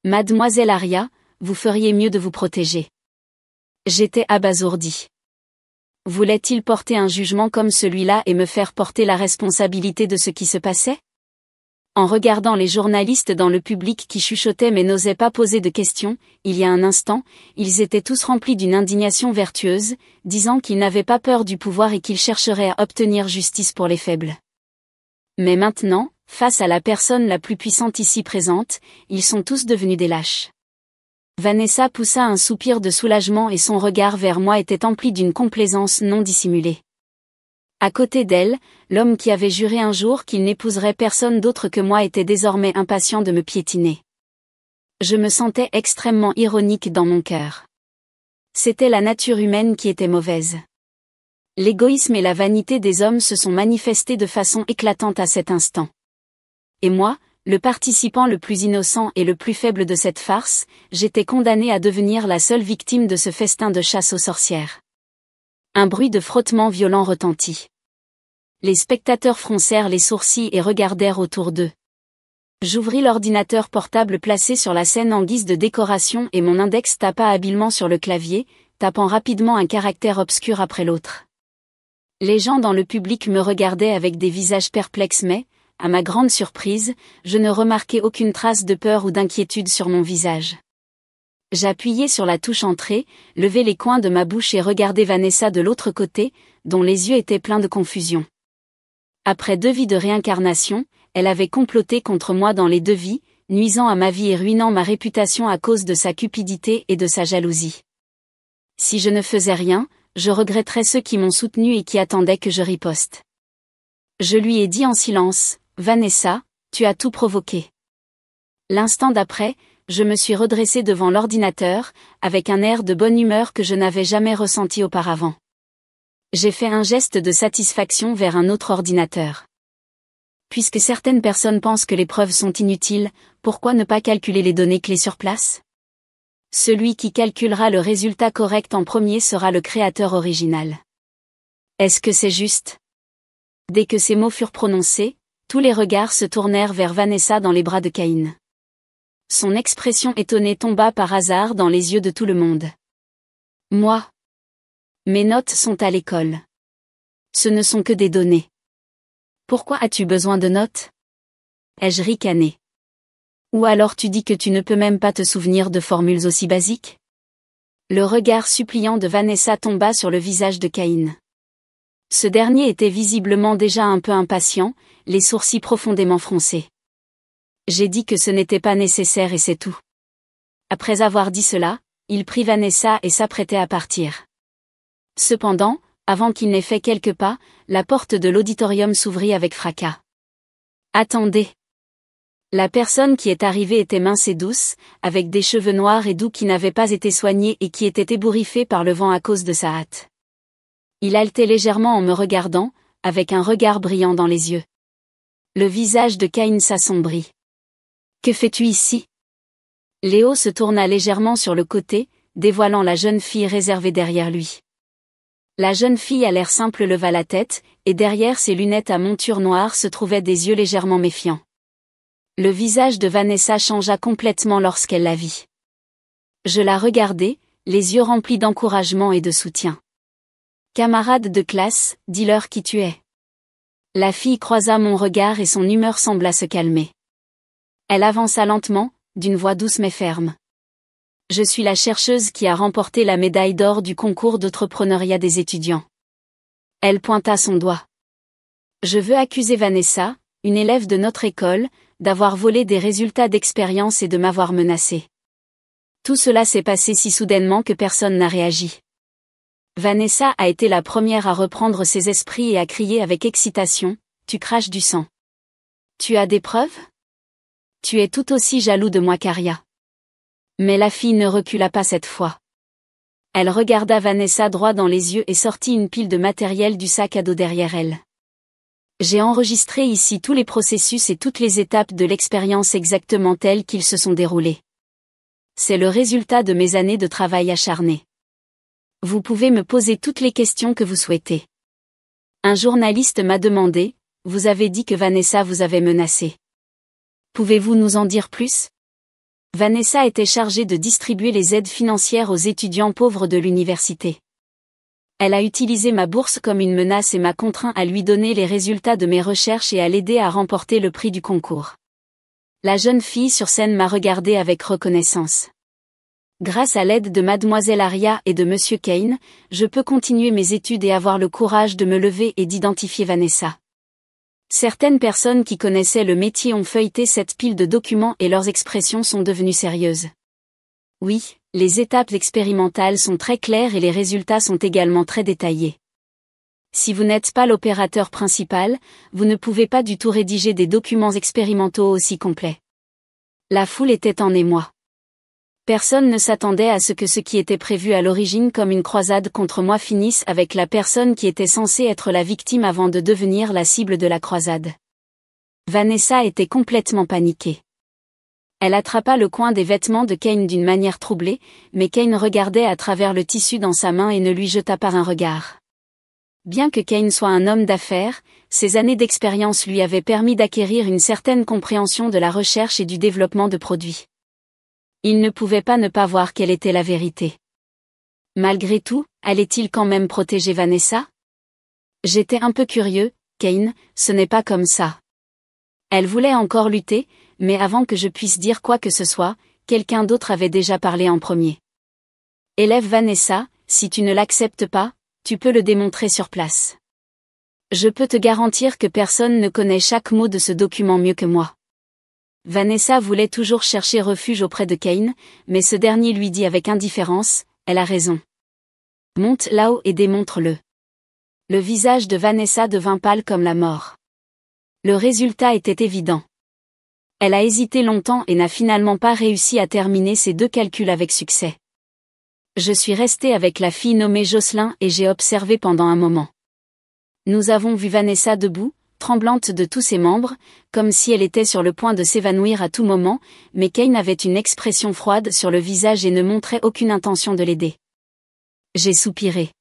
Mademoiselle Aria, vous feriez mieux de vous protéger. J'étais abasourdi. Voulait-il porter un jugement comme celui-là et me faire porter la responsabilité de ce qui se passait ? En regardant les journalistes dans le public qui chuchotaient mais n'osaient pas poser de questions, il y a un instant, ils étaient tous remplis d'une indignation vertueuse, disant qu'ils n'avaient pas peur du pouvoir et qu'ils chercheraient à obtenir justice pour les faibles. Mais maintenant, face à la personne la plus puissante ici présente, ils sont tous devenus des lâches. Vanessa poussa un soupir de soulagement et son regard vers moi était empli d'une complaisance non dissimulée. À côté d'elle, l'homme qui avait juré un jour qu'il n'épouserait personne d'autre que moi était désormais impatient de me piétiner. Je me sentais extrêmement ironique dans mon cœur. C'était la nature humaine qui était mauvaise. L'égoïsme et la vanité des hommes se sont manifestés de façon éclatante à cet instant. Et moi, le participant le plus innocent et le plus faible de cette farce, j'étais condamné à devenir la seule victime de ce festin de chasse aux sorcières. Un bruit de frottement violent retentit. Les spectateurs froncèrent les sourcils et regardèrent autour d'eux. J'ouvris l'ordinateur portable placé sur la scène en guise de décoration et mon index tapa habilement sur le clavier, tapant rapidement un caractère obscur après l'autre. Les gens dans le public me regardaient avec des visages perplexes mais, à ma grande surprise, je ne remarquai aucune trace de peur ou d'inquiétude sur mon visage. J'appuyai sur la touche entrée, levai les coins de ma bouche et regardai Vanessa de l'autre côté, dont les yeux étaient pleins de confusion. Après 2 vies de réincarnation, elle avait comploté contre moi dans les 2 vies, nuisant à ma vie et ruinant ma réputation à cause de sa cupidité et de sa jalousie. Si je ne faisais rien, je regretterais ceux qui m'ont soutenu et qui attendaient que je riposte. Je lui ai dit en silence, « Vanessa, tu as tout provoqué. » L'instant d'après, je me suis redressé devant l'ordinateur, avec un air de bonne humeur que je n'avais jamais ressenti auparavant. J'ai fait un geste de satisfaction vers un autre ordinateur. Puisque certaines personnes pensent que les preuves sont inutiles, pourquoi ne pas calculer les données clés sur place ? Celui qui calculera le résultat correct en premier sera le créateur original. Est-ce que c'est juste ? Dès que ces mots furent prononcés, tous les regards se tournèrent vers Vanessa dans les bras de Kane. Son expression étonnée tomba par hasard dans les yeux de tout le monde. Moi. Mes notes sont à l'école. Ce ne sont que des données. Pourquoi as-tu besoin de notes ? Ai-je ricané ? Ou alors tu dis que tu ne peux même pas te souvenir de formules aussi basiques ? Le regard suppliant de Vanessa tomba sur le visage de Kane. Ce dernier était visiblement déjà un peu impatient, les sourcils profondément froncés. J'ai dit que ce n'était pas nécessaire et c'est tout. Après avoir dit cela, il prit Vanessa et s'apprêtait à partir. Cependant, avant qu'il n'ait fait quelques pas, la porte de l'auditorium s'ouvrit avec fracas. Attendez. La personne qui est arrivée était mince et douce, avec des cheveux noirs et doux qui n'avaient pas été soignés et qui étaient ébouriffés par le vent à cause de sa hâte. Il haletait légèrement en me regardant, avec un regard brillant dans les yeux. Le visage de Caïn s'assombrit. « Que fais-tu ici ?» Léo se tourna légèrement sur le côté, dévoilant la jeune fille réservée derrière lui. La jeune fille à l'air simple leva la tête, et derrière ses lunettes à monture noire se trouvaient des yeux légèrement méfiants. Le visage de Vanessa changea complètement lorsqu'elle la vit. Je la regardai, les yeux remplis d'encouragement et de soutien. « Camarade de classe, dis-leur qui tu es. » La fille croisa mon regard et son humeur sembla se calmer. Elle avança lentement, d'une voix douce mais ferme. « Je suis la chercheuse qui a remporté la médaille d'or du concours d'entrepreneuriat des étudiants. » Elle pointa son doigt. « Je veux accuser Vanessa, une élève de notre école, d'avoir volé des résultats d'expérience et de m'avoir menacée. Tout cela s'est passé si soudainement que personne n'a réagi. » Vanessa a été la première à reprendre ses esprits et à crier avec excitation, « Tu craches du sang. Tu as des preuves ? Tu es tout aussi jaloux de moi qu'Aria. » Mais la fille ne recula pas cette fois. Elle regarda Vanessa droit dans les yeux et sortit une pile de matériel du sac à dos derrière elle. J'ai enregistré ici tous les processus et toutes les étapes de l'expérience exactement telles qu'ils se sont déroulés. C'est le résultat de mes années de travail acharné. Vous pouvez me poser toutes les questions que vous souhaitez. Un journaliste m'a demandé, vous avez dit que Vanessa vous avait menacé. Pouvez-vous nous en dire plus ? Vanessa était chargée de distribuer les aides financières aux étudiants pauvres de l'université. Elle a utilisé ma bourse comme une menace et m'a contraint à lui donner les résultats de mes recherches et à l'aider à remporter le prix du concours. La jeune fille sur scène m'a regardée avec reconnaissance. Grâce à l'aide de mademoiselle Aria et de monsieur Cain, je peux continuer mes études et avoir le courage de me lever et d'identifier Vanessa. Certaines personnes qui connaissaient le métier ont feuilleté cette pile de documents et leurs expressions sont devenues sérieuses. Oui, les étapes expérimentales sont très claires et les résultats sont également très détaillés. Si vous n'êtes pas l'opérateur principal, vous ne pouvez pas du tout rédiger des documents expérimentaux aussi complets. La foule était en émoi. Personne ne s'attendait à ce qui était prévu à l'origine comme une croisade contre moi finisse avec la personne qui était censée être la victime avant de devenir la cible de la croisade. Vanessa était complètement paniquée. Elle attrapa le coin des vêtements de Cain d'une manière troublée, mais Cain regardait à travers le tissu dans sa main et ne lui jeta pas un regard. Bien que Cain soit un homme d'affaires, ses années d'expérience lui avaient permis d'acquérir une certaine compréhension de la recherche et du développement de produits. Il ne pouvait pas ne pas voir quelle était la vérité. Malgré tout, allait-il quand même protéger Vanessa ? J'étais un peu curieux, Cain, ce n'est pas comme ça. Elle voulait encore lutter, mais avant que je puisse dire quoi que ce soit, quelqu'un d'autre avait déjà parlé en premier. Élève Vanessa, si tu ne l'acceptes pas, tu peux le démontrer sur place. Je peux te garantir que personne ne connaît chaque mot de ce document mieux que moi. Vanessa voulait toujours chercher refuge auprès de Cain, mais ce dernier lui dit avec indifférence, elle a raison. Monte là-haut et démontre-le. Le visage de Vanessa devint pâle comme la mort. Le résultat était évident. Elle a hésité longtemps et n'a finalement pas réussi à terminer ses 2 calculs avec succès. Je suis resté avec la fille nommée Jocelyn et j'ai observé pendant un moment. Nous avons vu Vanessa debout, tremblante de tous ses membres, comme si elle était sur le point de s'évanouir à tout moment, mais Cain avait une expression froide sur le visage et ne montrait aucune intention de l'aider. J'ai soupiré.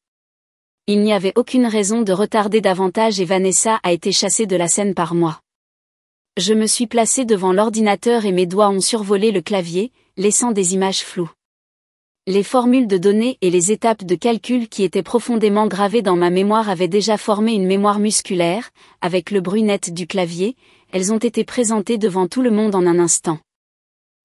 Il n'y avait aucune raison de retarder davantage et Vanessa a été chassée de la scène par moi. Je me suis placé devant l'ordinateur et mes doigts ont survolé le clavier, laissant des images floues. Les formules de données et les étapes de calcul qui étaient profondément gravées dans ma mémoire avaient déjà formé une mémoire musculaire, avec le bruit net du clavier, elles ont été présentées devant tout le monde en un instant.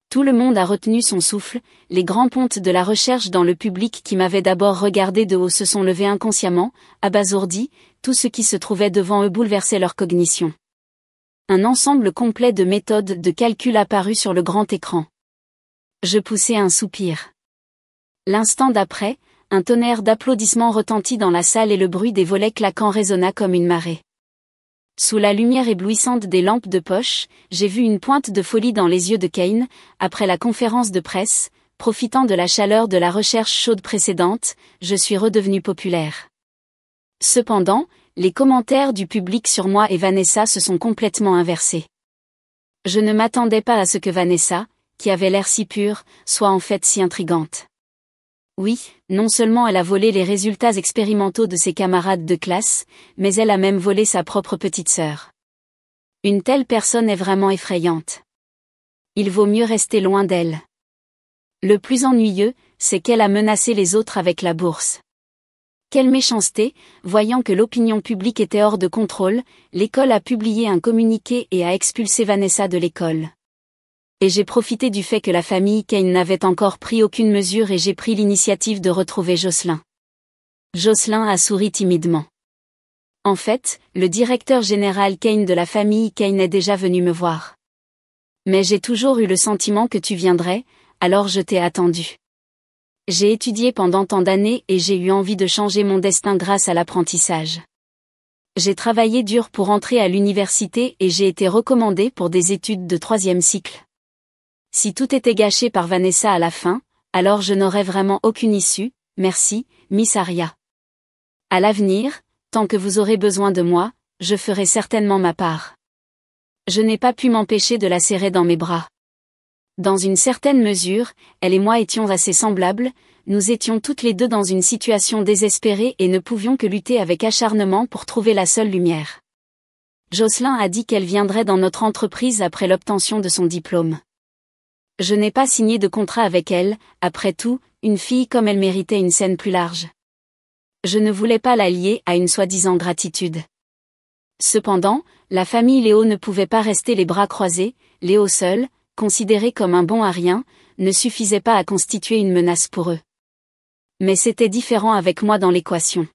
Tout le monde a retenu son souffle, les grands pontes de la recherche dans le public qui m'avaient d'abord regardé de haut se sont levés inconsciemment, abasourdis, tout ce qui se trouvait devant eux bouleversait leur cognition. Un ensemble complet de méthodes de calcul apparut sur le grand écran. Je poussai un soupir. L'instant d'après, un tonnerre d'applaudissements retentit dans la salle et le bruit des volets claquants résonna comme une marée. Sous la lumière éblouissante des lampes de poche, j'ai vu une pointe de folie dans les yeux de Kane, après la conférence de presse, profitant de la chaleur de la recherche chaude précédente, je suis redevenu populaire. Cependant, les commentaires du public sur moi et Vanessa se sont complètement inversés. Je ne m'attendais pas à ce que Vanessa, qui avait l'air si pure, soit en fait si intrigante. Oui, non seulement elle a volé les résultats expérimentaux de ses camarades de classe, mais elle a même volé sa propre petite sœur. Une telle personne est vraiment effrayante. Il vaut mieux rester loin d'elle. Le plus ennuyeux, c'est qu'elle a menacé les autres avec la bourse. Quelle méchanceté, voyant que l'opinion publique était hors de contrôle, l'école a publié un communiqué et a expulsé Vanessa de l'école. Et j'ai profité du fait que la famille Kane n'avait encore pris aucune mesure et j'ai pris l'initiative de retrouver Jocelyn. Jocelyn a souri timidement. En fait, le directeur général Kane de la famille Kane est déjà venu me voir. Mais j'ai toujours eu le sentiment que tu viendrais, alors je t'ai attendu. J'ai étudié pendant tant d'années et j'ai eu envie de changer mon destin grâce à l'apprentissage. J'ai travaillé dur pour entrer à l'université et j'ai été recommandé pour des études de 3e cycle. Si tout était gâché par Vanessa à la fin, alors je n'aurais vraiment aucune issue, merci, Miss Aria. À l'avenir, tant que vous aurez besoin de moi, je ferai certainement ma part. Je n'ai pas pu m'empêcher de la serrer dans mes bras. Dans une certaine mesure, elle et moi étions assez semblables, nous étions toutes les deux dans une situation désespérée et ne pouvions que lutter avec acharnement pour trouver la seule lumière. Jocelyn a dit qu'elle viendrait dans notre entreprise après l'obtention de son diplôme. Je n'ai pas signé de contrat avec elle, après tout, une fille comme elle méritait une scène plus large. Je ne voulais pas la lier à une soi-disant gratitude. Cependant, la famille Léo ne pouvait pas rester les bras croisés, Léo seul, considéré comme un bon à rien, ne suffisait pas à constituer une menace pour eux. Mais c'était différent avec moi dans l'équation.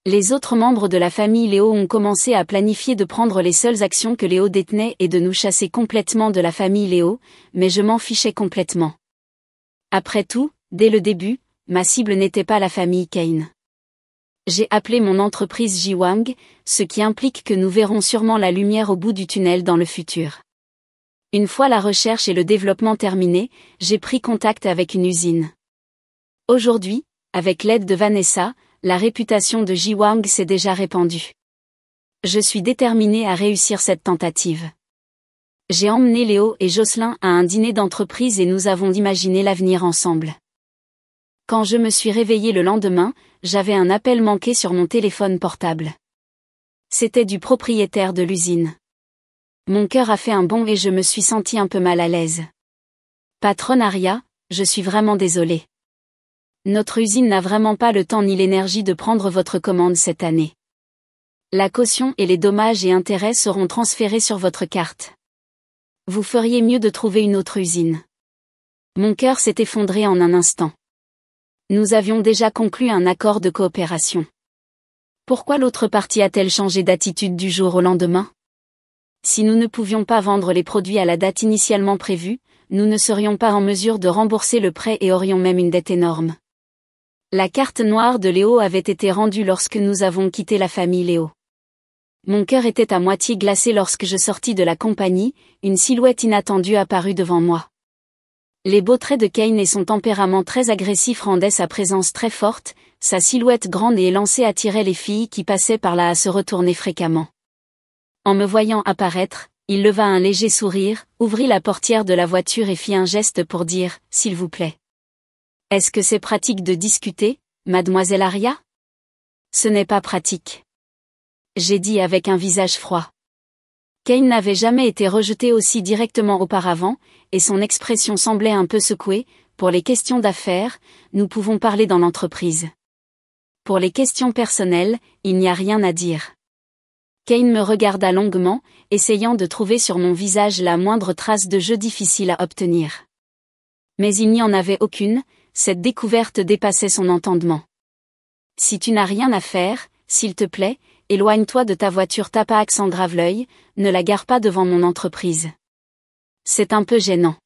Les autres membres de la famille Léo ont commencé à planifier de prendre les seules actions que Léo détenait et de nous chasser complètement de la famille Léo, mais je m'en fichais complètement. Après tout, dès le début, ma cible n'était pas la famille Kane. J'ai appelé mon entreprise Jiwang, ce qui implique que nous verrons sûrement la lumière au bout du tunnel dans le futur. Une fois la recherche et le développement terminés, j'ai pris contact avec une usine. Aujourd'hui, avec l'aide de Vanessa, la réputation de Jiwang s'est déjà répandue. Je suis déterminée à réussir cette tentative. J'ai emmené Léo et Jocelyn à un dîner d'entreprise et nous avons imaginé l'avenir ensemble. Quand je me suis réveillée le lendemain, j'avais un appel manqué sur mon téléphone portable. C'était du propriétaire de l'usine. Mon cœur a fait un bond et je me suis sentie un peu mal à l'aise. Patronne Aria, je suis vraiment désolée. Notre usine n'a vraiment pas le temps ni l'énergie de prendre votre commande cette année. La caution et les dommages et intérêts seront transférés sur votre carte. Vous feriez mieux de trouver une autre usine. Mon cœur s'est effondré en un instant. Nous avions déjà conclu un accord de coopération. Pourquoi l'autre partie a-t-elle changé d'attitude du jour au lendemain ? Si nous ne pouvions pas vendre les produits à la date initialement prévue, nous ne serions pas en mesure de rembourser le prêt et aurions même une dette énorme. La carte noire de Léo avait été rendue lorsque nous avons quitté la famille Léo. Mon cœur était à moitié glacé lorsque je sortis de la compagnie, une silhouette inattendue apparut devant moi. Les beaux traits de Kane et son tempérament très agressif rendaient sa présence très forte, sa silhouette grande et élancée attirait les filles qui passaient par là à se retourner fréquemment. En me voyant apparaître, il leva un léger sourire, ouvrit la portière de la voiture et fit un geste pour dire « S'il vous plaît ». « Est-ce que c'est pratique de discuter, mademoiselle Aria ?» ?»« Ce n'est pas pratique. » J'ai dit avec un visage froid. Kane n'avait jamais été rejeté aussi directement auparavant, et son expression semblait un peu secouée. Pour les questions d'affaires, nous pouvons parler dans l'entreprise. Pour les questions personnelles, il n'y a rien à dire. Kane me regarda longuement, essayant de trouver sur mon visage la moindre trace de jeu difficile à obtenir. Mais il n'y en avait aucune, cette découverte dépassait son entendement. « Si tu n'as rien à faire, s'il te plaît, éloigne-toi de ta voiture » tapa accent grave l'œil, ne la gare pas devant mon entreprise. C'est un peu gênant.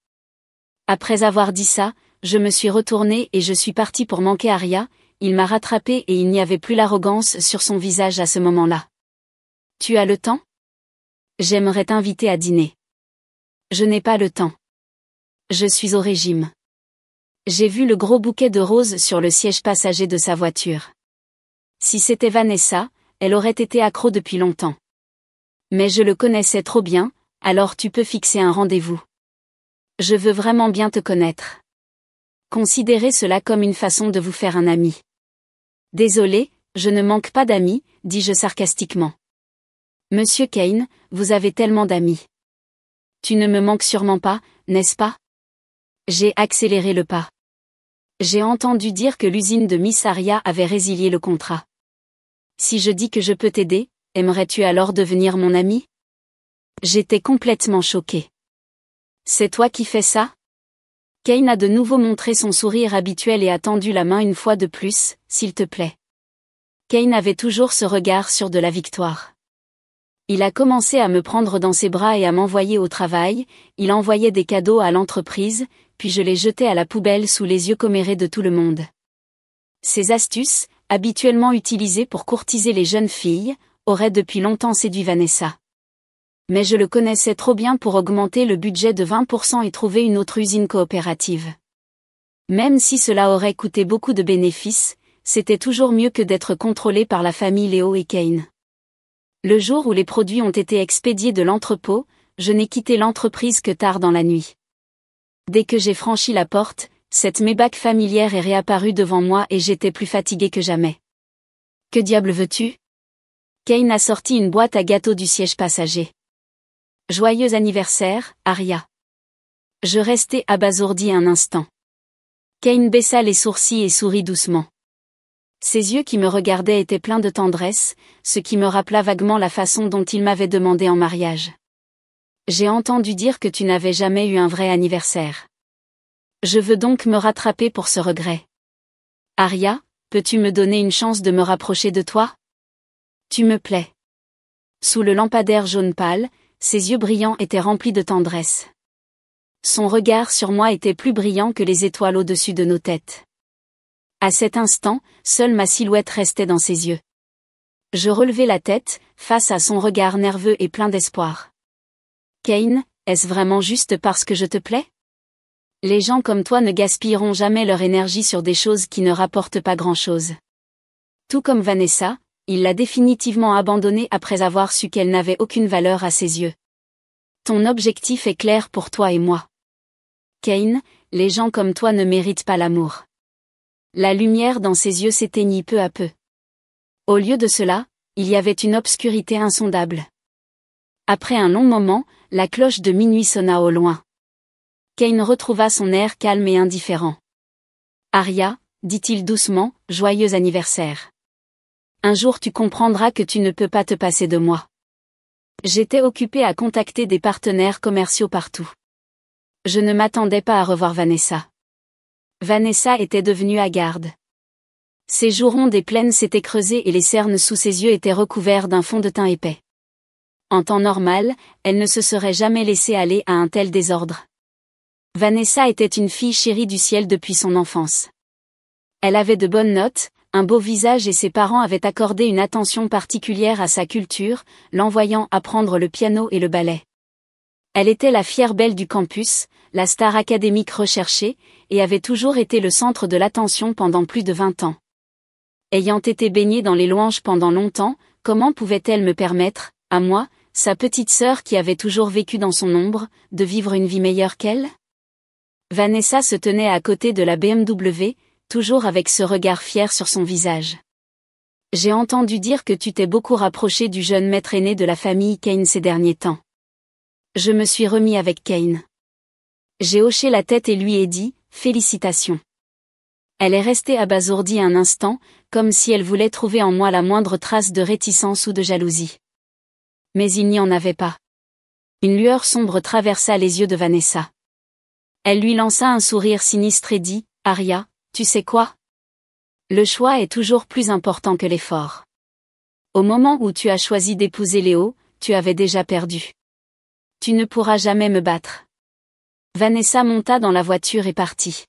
Après avoir dit ça, je me suis retournée et je suis partie pour manquer Aria, il m'a rattrapée et il n'y avait plus l'arrogance sur son visage à ce moment-là. Tu as le temps? J'aimerais t'inviter à dîner. Je n'ai pas le temps. Je suis au régime. J'ai vu le gros bouquet de roses sur le siège passager de sa voiture. Si c'était Vanessa, elle aurait été accro depuis longtemps. Mais je le connaissais trop bien, alors tu peux fixer un rendez-vous. Je veux vraiment bien te connaître. Considérez cela comme une façon de vous faire un ami. Désolé, je ne manque pas d'amis, dis-je sarcastiquement. Monsieur Kane, vous avez tellement d'amis. Tu ne me manques sûrement pas, n'est-ce pas? J'ai accéléré le pas. J'ai entendu dire que l'usine de Miss Aria avait résilié le contrat. Si je dis que je peux t'aider, aimerais-tu alors devenir mon ami? J'étais complètement choquée. C'est toi qui fais ça? Kane a de nouveau montré son sourire habituel et a tendu la main une fois de plus, s'il te plaît. Kane avait toujours ce regard sûr de la victoire. Il a commencé à me prendre dans ses bras et à m'envoyer au travail, il envoyait des cadeaux à l'entreprise, puis je les jetais à la poubelle sous les yeux commérés de tout le monde. Ces astuces, habituellement utilisées pour courtiser les jeunes filles, auraient depuis longtemps séduit Vanessa. Mais je le connaissais trop bien pour augmenter le budget de 20% et trouver une autre usine coopérative. Même si cela aurait coûté beaucoup de bénéfices, c'était toujours mieux que d'être contrôlé par la famille Léo et Kane. Le jour où les produits ont été expédiés de l'entrepôt, je n'ai quitté l'entreprise que tard dans la nuit. Dès que j'ai franchi la porte, cette Maybach familière est réapparue devant moi et j'étais plus fatiguée que jamais. Que diable veux-tu? Kane a sorti une boîte à gâteaux du siège passager. Joyeux anniversaire, Aria. Je restai abasourdie un instant. Kane baissa les sourcils et sourit doucement. Ses yeux qui me regardaient étaient pleins de tendresse, ce qui me rappela vaguement la façon dont il m'avait demandé en mariage. J'ai entendu dire que tu n'avais jamais eu un vrai anniversaire. Je veux donc me rattraper pour ce regret. Aria, peux-tu me donner une chance de me rapprocher de toi? Tu me plais. Sous le lampadaire jaune pâle, ses yeux brillants étaient remplis de tendresse. Son regard sur moi était plus brillant que les étoiles au-dessus de nos têtes. À cet instant, seule ma silhouette restait dans ses yeux. Je relevai la tête, face à son regard nerveux et plein d'espoir. Kane, est-ce vraiment juste parce que je te plais? Les gens comme toi ne gaspilleront jamais leur énergie sur des choses qui ne rapportent pas grand-chose. Tout comme Vanessa, il l'a définitivement abandonnée après avoir su qu'elle n'avait aucune valeur à ses yeux. Ton objectif est clair pour toi et moi. Kane, les gens comme toi ne méritent pas l'amour. La lumière dans ses yeux s'éteignit peu à peu. Au lieu de cela, il y avait une obscurité insondable. Après un long moment, la cloche de minuit sonna au loin. Kane retrouva son air calme et indifférent. Aria, dit-il doucement, joyeux anniversaire. Un jour tu comprendras que tu ne peux pas te passer de moi. J'étais occupée à contacter des partenaires commerciaux partout. Je ne m'attendais pas à revoir Vanessa. Vanessa était devenue hagarde. Ses joues rondes et pleines s'étaient creusées et les cernes sous ses yeux étaient recouverts d'un fond de teint épais. En temps normal, elle ne se serait jamais laissée aller à un tel désordre. Vanessa était une fille chérie du ciel depuis son enfance. Elle avait de bonnes notes, un beau visage et ses parents avaient accordé une attention particulière à sa culture, l'envoyant apprendre le piano et le ballet. Elle était la fière belle du campus, la star académique recherchée, et avait toujours été le centre de l'attention pendant plus de 20 ans. Ayant été baignée dans les louanges pendant longtemps, comment pouvait-elle me permettre, à moi, sa petite sœur qui avait toujours vécu dans son ombre, de vivre une vie meilleure qu'elle? Vanessa se tenait à côté de la BMW, toujours avec ce regard fier sur son visage. J'ai entendu dire que tu t'es beaucoup rapproché du jeune maître aîné de la famille Kane ces derniers temps. Je me suis remis avec Kane. J'ai hoché la tête et lui ai dit, félicitations. Elle est restée abasourdie un instant, comme si elle voulait trouver en moi la moindre trace de réticence ou de jalousie. Mais il n'y en avait pas. Une lueur sombre traversa les yeux de Vanessa. Elle lui lança un sourire sinistre et dit, Aria, tu sais quoi? Le choix est toujours plus important que l'effort. Au moment où tu as choisi d'épouser Léo, tu avais déjà perdu. Tu ne pourras jamais me battre. Vanessa monta dans la voiture et partit.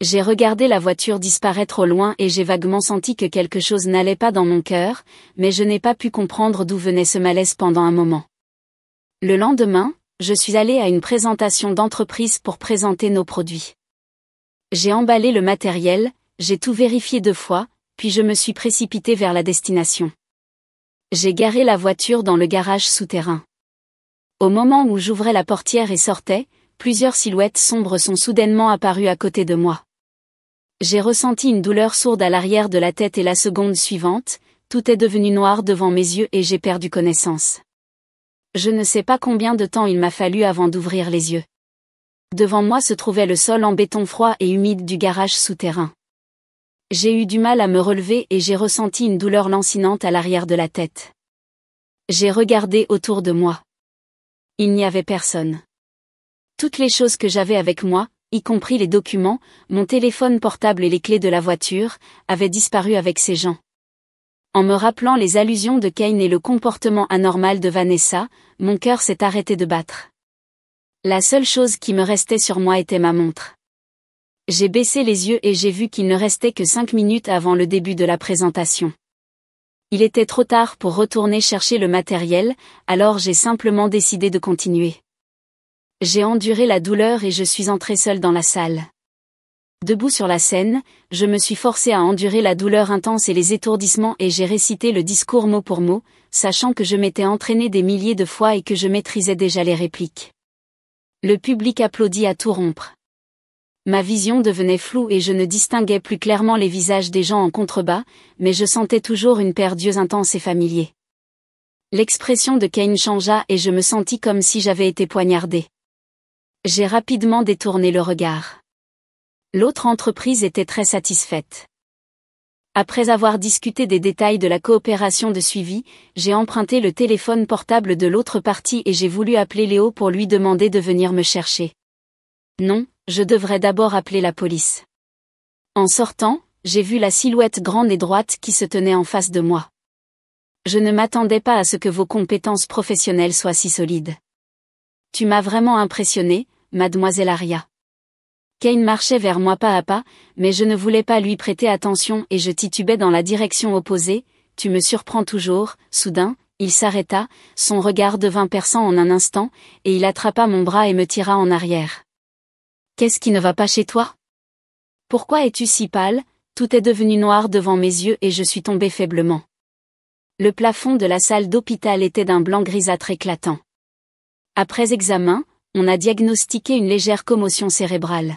J'ai regardé la voiture disparaître au loin et j'ai vaguement senti que quelque chose n'allait pas dans mon cœur, mais je n'ai pas pu comprendre d'où venait ce malaise pendant un moment. Le lendemain, je suis allée à une présentation d'entreprise pour présenter nos produits. J'ai emballé le matériel, j'ai tout vérifié 2 fois, puis je me suis précipitée vers la destination. J'ai garé la voiture dans le garage souterrain. Au moment où j'ouvrais la portière et sortais, plusieurs silhouettes sombres sont soudainement apparues à côté de moi. J'ai ressenti une douleur sourde à l'arrière de la tête et la seconde suivante, tout est devenu noir devant mes yeux et j'ai perdu connaissance. Je ne sais pas combien de temps il m'a fallu avant d'ouvrir les yeux. Devant moi se trouvait le sol en béton froid et humide du garage souterrain. J'ai eu du mal à me relever et j'ai ressenti une douleur lancinante à l'arrière de la tête. J'ai regardé autour de moi. Il n'y avait personne. Toutes les choses que j'avais avec moi, y compris les documents, mon téléphone portable et les clés de la voiture, avaient disparu avec ces gens. En me rappelant les allusions de Kane et le comportement anormal de Vanessa, mon cœur s'est arrêté de battre. La seule chose qui me restait sur moi était ma montre. J'ai baissé les yeux et j'ai vu qu'il ne restait que 5 minutes avant le début de la présentation. Il était trop tard pour retourner chercher le matériel, alors j'ai simplement décidé de continuer. J'ai enduré la douleur et je suis entrée seule dans la salle. Debout sur la scène, je me suis forcée à endurer la douleur intense et les étourdissements et j'ai récité le discours mot pour mot, sachant que je m'étais entraînée des milliers de fois et que je maîtrisais déjà les répliques. Le public applaudit à tout rompre. Ma vision devenait floue et je ne distinguais plus clairement les visages des gens en contrebas, mais je sentais toujours une paire d'yeux intenses et familiers. L'expression de Kane changea et je me sentis comme si j'avais été poignardée. J'ai rapidement détourné le regard. L'autre entreprise était très satisfaite. Après avoir discuté des détails de la coopération de suivi, j'ai emprunté le téléphone portable de l'autre partie et j'ai voulu appeler Léo pour lui demander de venir me chercher. Non, je devrais d'abord appeler la police. En sortant, j'ai vu la silhouette grande et droite qui se tenait en face de moi. Je ne m'attendais pas à ce que vos compétences professionnelles soient si solides. Tu m'as vraiment impressionné, mademoiselle Aria. Kane marchait vers moi pas à pas, mais je ne voulais pas lui prêter attention et je titubais dans la direction opposée. Tu me surprends toujours. Soudain, il s'arrêta, son regard devint perçant en un instant, et il attrapa mon bras et me tira en arrière. Qu'est-ce qui ne va pas chez toi? Pourquoi es-tu si pâle? Tout est devenu noir devant mes yeux et je suis tombée faiblement. Le plafond de la salle d'hôpital était d'un blanc grisâtre éclatant. Après examen, on a diagnostiqué une légère commotion cérébrale.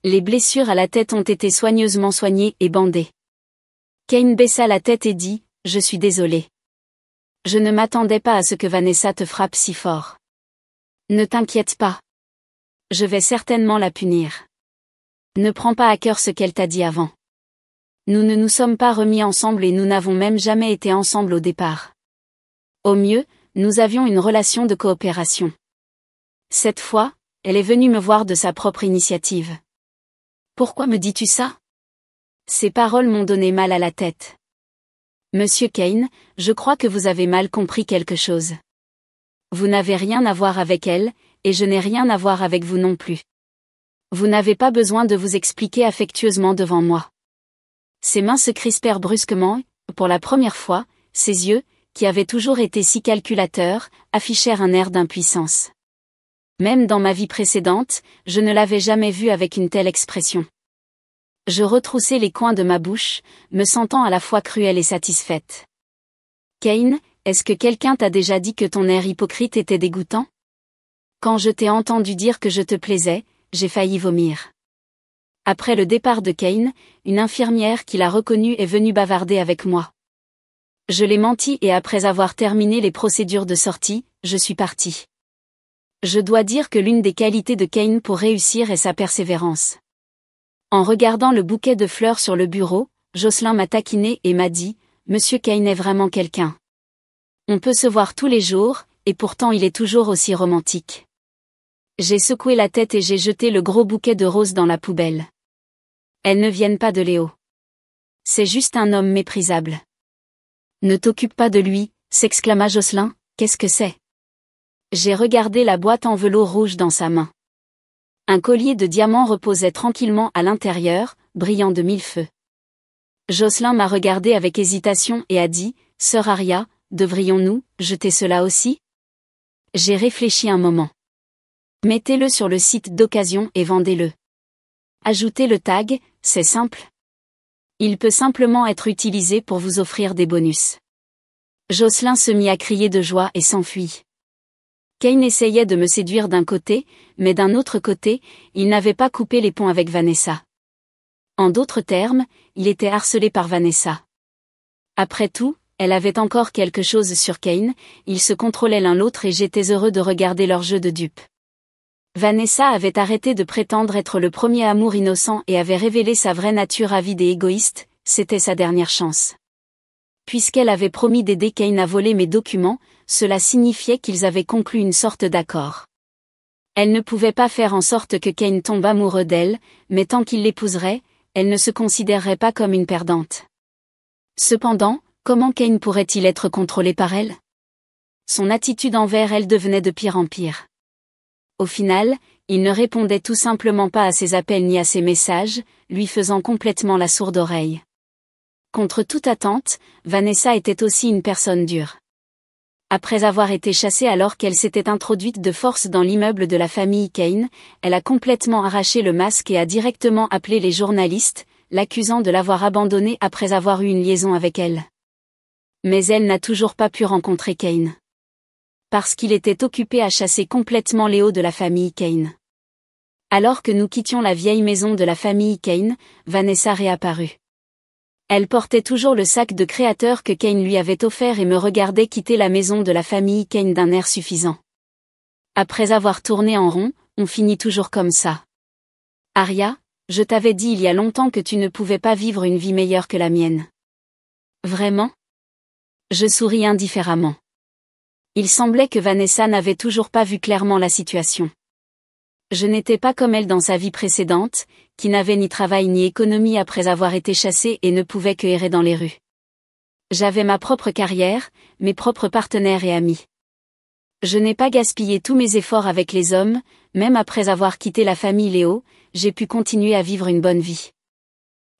Les blessures à la tête ont été soigneusement soignées et bandées. Kane baissa la tête et dit, « Je suis désolé. Je ne m'attendais pas à ce que Vanessa te frappe si fort. Ne t'inquiète pas. Je vais certainement la punir. Ne prends pas à cœur ce qu'elle t'a dit avant. Nous ne nous sommes pas remis ensemble et nous n'avons même jamais été ensemble au départ. Au mieux, nous avions une relation de coopération. Cette fois, elle est venue me voir de sa propre initiative. Pourquoi me dis-tu ça? Ces paroles m'ont donné mal à la tête. Monsieur Kane, je crois que vous avez mal compris quelque chose. Vous n'avez rien à voir avec elle, et je n'ai rien à voir avec vous non plus. Vous n'avez pas besoin de vous expliquer affectueusement devant moi. Ses mains se crispèrent brusquement, et, pour la première fois, ses yeux, qui avaient toujours été si calculateurs, affichèrent un air d'impuissance. Même dans ma vie précédente, je ne l'avais jamais vue avec une telle expression. Je retroussai les coins de ma bouche, me sentant à la fois cruelle et satisfaite. Kane, est-ce que quelqu'un t'a déjà dit que ton air hypocrite était dégoûtant? Quand je t'ai entendu dire que je te plaisais, j'ai failli vomir. Après le départ de Kane, une infirmière qui l'a reconnu est venue bavarder avec moi. Je l'ai menti et après avoir terminé les procédures de sortie, je suis partie. Je dois dire que l'une des qualités de Kane pour réussir est sa persévérance. En regardant le bouquet de fleurs sur le bureau, Jocelyn m'a taquiné et m'a dit, « Monsieur Kane est vraiment quelqu'un. On peut se voir tous les jours, et pourtant il est toujours aussi romantique. » J'ai secoué la tête et j'ai jeté le gros bouquet de roses dans la poubelle. Elles ne viennent pas de Léo. C'est juste un homme méprisable. Ne t'occupe pas de lui, s'exclama Jocelyn, qu'est-ce que c'est? J'ai regardé la boîte en velours rouge dans sa main. Un collier de diamants reposait tranquillement à l'intérieur, brillant de mille feux. Jocelyn m'a regardé avec hésitation et a dit, « Sœur Aria, devrions-nous jeter cela aussi ?» J'ai réfléchi un moment. Mettez-le sur le site d'occasion et vendez-le. Ajoutez le tag, c'est simple. Il peut simplement être utilisé pour vous offrir des bonus. Jocelyn se mit à crier de joie et s'enfuit. Kane essayait de me séduire d'un côté, mais d'un autre côté, il n'avait pas coupé les ponts avec Vanessa. En d'autres termes, il était harcelé par Vanessa. Après tout, elle avait encore quelque chose sur Kane, ils se contrôlaient l'un l'autre et j'étais heureux de regarder leur jeu de dupes. Vanessa avait arrêté de prétendre être le premier amour innocent et avait révélé sa vraie nature avide et égoïste, c'était sa dernière chance. Puisqu'elle avait promis d'aider Kane à voler mes documents, cela signifiait qu'ils avaient conclu une sorte d'accord. Elle ne pouvait pas faire en sorte que Kane tombe amoureux d'elle, mais tant qu'il l'épouserait, elle ne se considérerait pas comme une perdante. Cependant, comment Kane pourrait-il être contrôlé par elle ? Son attitude envers elle devenait de pire en pire. Au final, il ne répondait tout simplement pas à ses appels ni à ses messages, lui faisant complètement la sourde oreille. Contre toute attente, Vanessa était aussi une personne dure. Après avoir été chassée alors qu'elle s'était introduite de force dans l'immeuble de la famille Kane, elle a complètement arraché le masque et a directement appelé les journalistes, l'accusant de l'avoir abandonnée après avoir eu une liaison avec elle. Mais elle n'a toujours pas pu rencontrer Kane. Parce qu'il était occupé à chasser complètement Léo de la famille Kane. Alors que nous quittions la vieille maison de la famille Kane, Vanessa réapparut. Elle portait toujours le sac de créateur que Kane lui avait offert et me regardait quitter la maison de la famille Kane d'un air suffisant. Après avoir tourné en rond, on finit toujours comme ça. Aria, je t'avais dit il y a longtemps que tu ne pouvais pas vivre une vie meilleure que la mienne. Vraiment ? Je souris indifféremment. Il semblait que Vanessa n'avait toujours pas vu clairement la situation. Je n'étais pas comme elle dans sa vie précédente, qui n'avait ni travail ni économie après avoir été chassée et ne pouvait que errer dans les rues. J'avais ma propre carrière, mes propres partenaires et amis. Je n'ai pas gaspillé tous mes efforts avec les hommes, même après avoir quitté la famille Léo, j'ai pu continuer à vivre une bonne vie.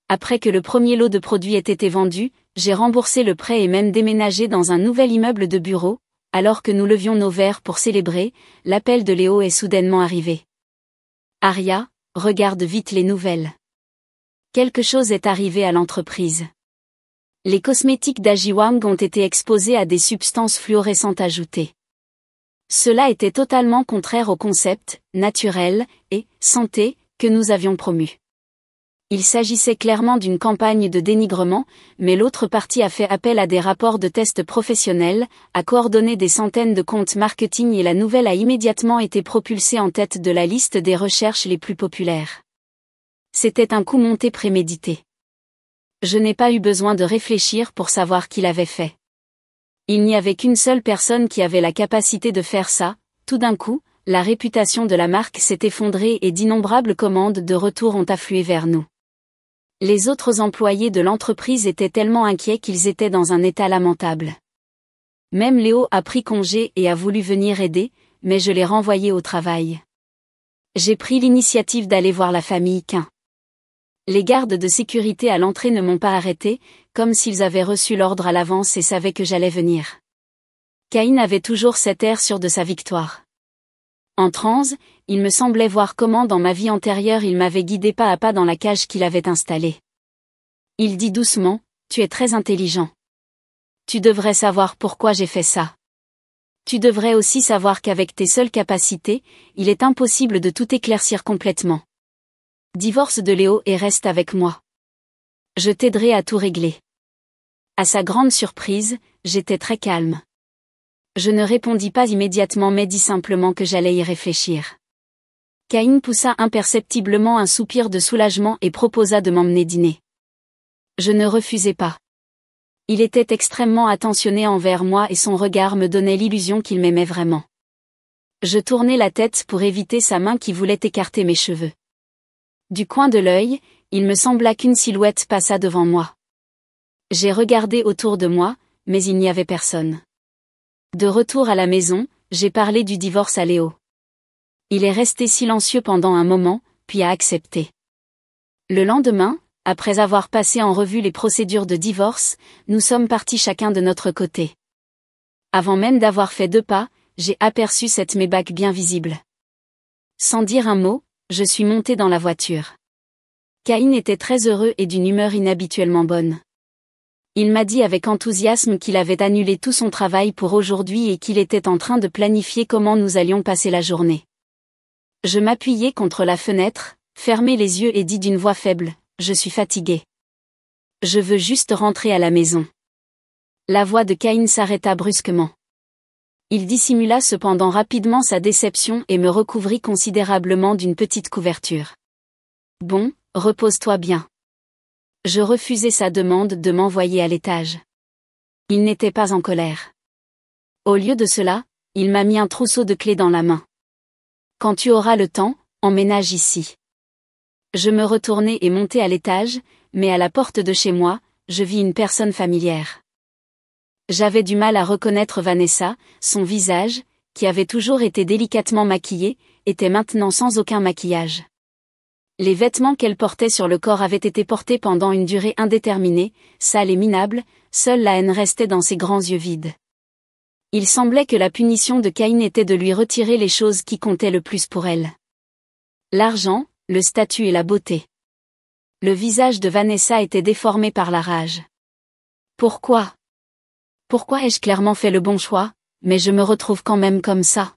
Après que le premier lot de produits ait été vendu, j'ai remboursé le prêt et même déménagé dans un nouvel immeuble de bureau. Alors que nous levions nos verres pour célébrer, l'appel de Léo est soudainement arrivé. Aria, regarde vite les nouvelles. Quelque chose est arrivé à l'entreprise. Les cosmétiques d'Ajiwang ont été exposés à des substances fluorescentes ajoutées. Cela était totalement contraire au concept, naturel, et santé, que nous avions promu. Il s'agissait clairement d'une campagne de dénigrement, mais l'autre partie a fait appel à des rapports de tests professionnels, a coordonné des centaines de comptes marketing et la nouvelle a immédiatement été propulsée en tête de la liste des recherches les plus populaires. C'était un coup monté prémédité. Je n'ai pas eu besoin de réfléchir pour savoir qui l'avait fait. Il n'y avait qu'une seule personne qui avait la capacité de faire ça, tout d'un coup, la réputation de la marque s'est effondrée et d'innombrables commandes de retour ont afflué vers nous. Les autres employés de l'entreprise étaient tellement inquiets qu'ils étaient dans un état lamentable. Même Léo a pris congé et a voulu venir aider, mais je l'ai renvoyé au travail. J'ai pris l'initiative d'aller voir la famille Quin. Les gardes de sécurité à l'entrée ne m'ont pas arrêté, comme s'ils avaient reçu l'ordre à l'avance et savaient que j'allais venir. Cain avait toujours cet air sûr de sa victoire. En transe, il me semblait voir comment dans ma vie antérieure il m'avait guidé pas à pas dans la cage qu'il avait installée. Il dit doucement, « Tu es très intelligent. Tu devrais savoir pourquoi j'ai fait ça. Tu devrais aussi savoir qu'avec tes seules capacités, il est impossible de tout éclaircir complètement. Divorce de Léo et reste avec moi. Je t'aiderai à tout régler. » À sa grande surprise, j'étais très calme. Je ne répondis pas immédiatement mais dis simplement que j'allais y réfléchir. Cain poussa imperceptiblement un soupir de soulagement et proposa de m'emmener dîner. Je ne refusai pas. Il était extrêmement attentionné envers moi et son regard me donnait l'illusion qu'il m'aimait vraiment. Je tournai la tête pour éviter sa main qui voulait écarter mes cheveux. Du coin de l'œil, il me sembla qu'une silhouette passa devant moi. J'ai regardé autour de moi, mais il n'y avait personne. De retour à la maison, j'ai parlé du divorce à Léo. Il est resté silencieux pendant un moment, puis a accepté. Le lendemain, après avoir passé en revue les procédures de divorce, nous sommes partis chacun de notre côté. Avant même d'avoir fait 2 pas, j'ai aperçu cette Maybach bien visible. Sans dire un mot, je suis monté dans la voiture. Caïn était très heureux et d'une humeur inhabituellement bonne. Il m'a dit avec enthousiasme qu'il avait annulé tout son travail pour aujourd'hui et qu'il était en train de planifier comment nous allions passer la journée. Je m'appuyai contre la fenêtre, fermai les yeux et dis d'une voix faible, « Je suis fatigué. Je veux juste rentrer à la maison. » La voix de Caïn s'arrêta brusquement. Il dissimula cependant rapidement sa déception et me recouvrit considérablement d'une petite couverture. « Bon, repose-toi bien. » Je refusai sa demande de m'envoyer à l'étage. Il n'était pas en colère. Au lieu de cela, il m'a mis un trousseau de clés dans la main. « Quand tu auras le temps, emménage ici. » Je me retournai et montai à l'étage, mais à la porte de chez moi, je vis une personne familière. J'avais du mal à reconnaître Vanessa, son visage, qui avait toujours été délicatement maquillé, était maintenant sans aucun maquillage. Les vêtements qu'elle portait sur le corps avaient été portés pendant une durée indéterminée, sale et minable, seule la haine restait dans ses grands yeux vides. Il semblait que la punition de Caïn était de lui retirer les choses qui comptaient le plus pour elle. L'argent, le statut et la beauté. Le visage de Vanessa était déformé par la rage. Pourquoi ? Pourquoi ai-je clairement fait le bon choix, mais je me retrouve quand même comme ça ?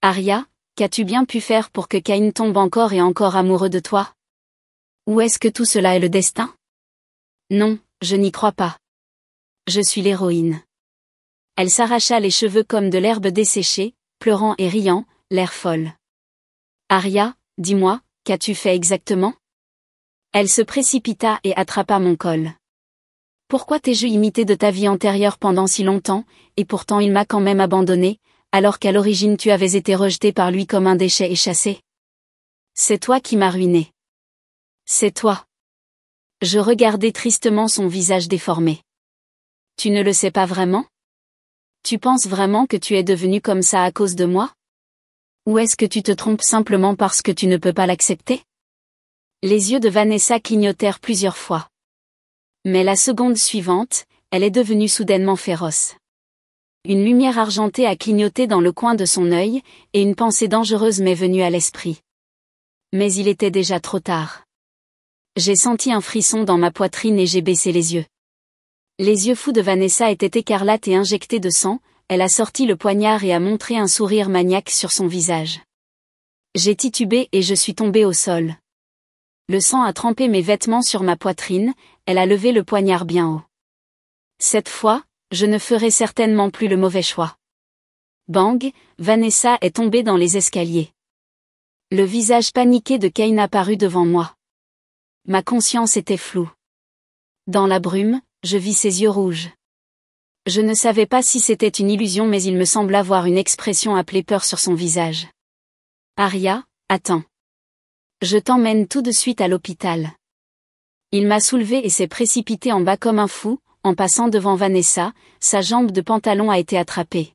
Aria, qu'as-tu bien pu faire pour que Caïn tombe encore et encore amoureux de toi ? Ou est-ce que tout cela est le destin ? Non, je n'y crois pas. Je suis l'héroïne. Elle s'arracha les cheveux comme de l'herbe desséchée, pleurant et riant, l'air folle. Aria, dis-moi, qu'as-tu fait exactement ? Elle se précipita et attrapa mon col. Pourquoi t'ai-je imité de ta vie antérieure pendant si longtemps, et pourtant il m'a quand même abandonné, alors qu'à l'origine tu avais été rejeté par lui comme un déchet et chassé ? C'est toi qui m'as ruiné. C'est toi. Je regardai tristement son visage déformé. Tu ne le sais pas vraiment ? Tu penses vraiment que tu es devenu comme ça à cause de moi ? Ou est-ce que tu te trompes simplement parce que tu ne peux pas l'accepter ? Les yeux de Vanessa clignotèrent plusieurs fois. Mais la seconde suivante, elle est devenue soudainement féroce. Une lumière argentée a clignoté dans le coin de son œil, et une pensée dangereuse m'est venue à l'esprit. Mais il était déjà trop tard. J'ai senti un frisson dans ma poitrine et j'ai baissé les yeux. Les yeux fous de Vanessa étaient écarlates et injectés de sang, elle a sorti le poignard et a montré un sourire maniaque sur son visage. J'ai titubé et je suis tombé au sol. Le sang a trempé mes vêtements sur ma poitrine, elle a levé le poignard bien haut. Cette fois, je ne ferai certainement plus le mauvais choix. Bang, Vanessa est tombée dans les escaliers. Le visage paniqué de Caïn apparut devant moi. Ma conscience était floue. Dans la brume, je vis ses yeux rouges. Je ne savais pas si c'était une illusion mais il me sembla voir une expression appelée peur sur son visage. Aria, attends. Je t'emmène tout de suite à l'hôpital. Il m'a soulevé et s'est précipité en bas comme un fou, en passant devant Vanessa, sa jambe de pantalon a été attrapée.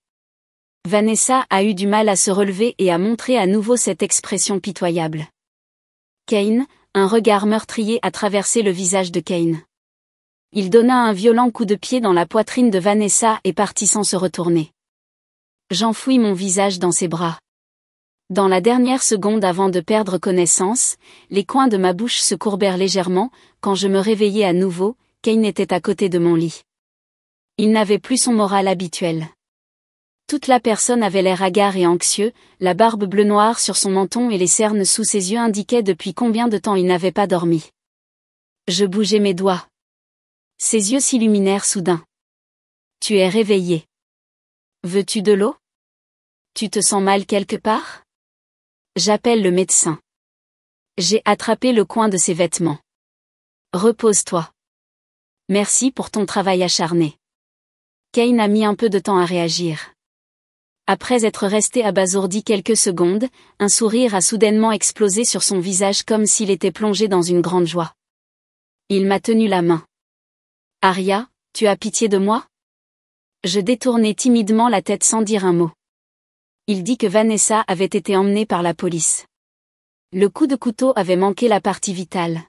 Vanessa a eu du mal à se relever et a montré à nouveau cette expression pitoyable. Caïn, un regard meurtrier a traversé le visage de Caïn. Il donna un violent coup de pied dans la poitrine de Vanessa et partit sans se retourner. J'enfouis mon visage dans ses bras. Dans la dernière seconde avant de perdre connaissance, les coins de ma bouche se courbèrent légèrement, quand je me réveillai à nouveau, Caïn était à côté de mon lit. Il n'avait plus son moral habituel. Toute la personne avait l'air hagard et anxieux, la barbe bleu-noire sur son menton et les cernes sous ses yeux indiquaient depuis combien de temps il n'avait pas dormi. Je bougeai mes doigts. Ses yeux s'illuminèrent soudain. Tu es réveillé. Veux-tu de l'eau ? Tu te sens mal quelque part ? J'appelle le médecin. J'ai attrapé le coin de ses vêtements. Repose-toi. Merci pour ton travail acharné. Caïn a mis un peu de temps à réagir. Après être resté abasourdi quelques secondes, un sourire a soudainement explosé sur son visage comme s'il était plongé dans une grande joie. Il m'a tenu la main. Aria, tu as pitié de moi ? Je détournai timidement la tête sans dire un mot. Il dit que Vanessa avait été emmenée par la police. Le coup de couteau avait manqué la partie vitale.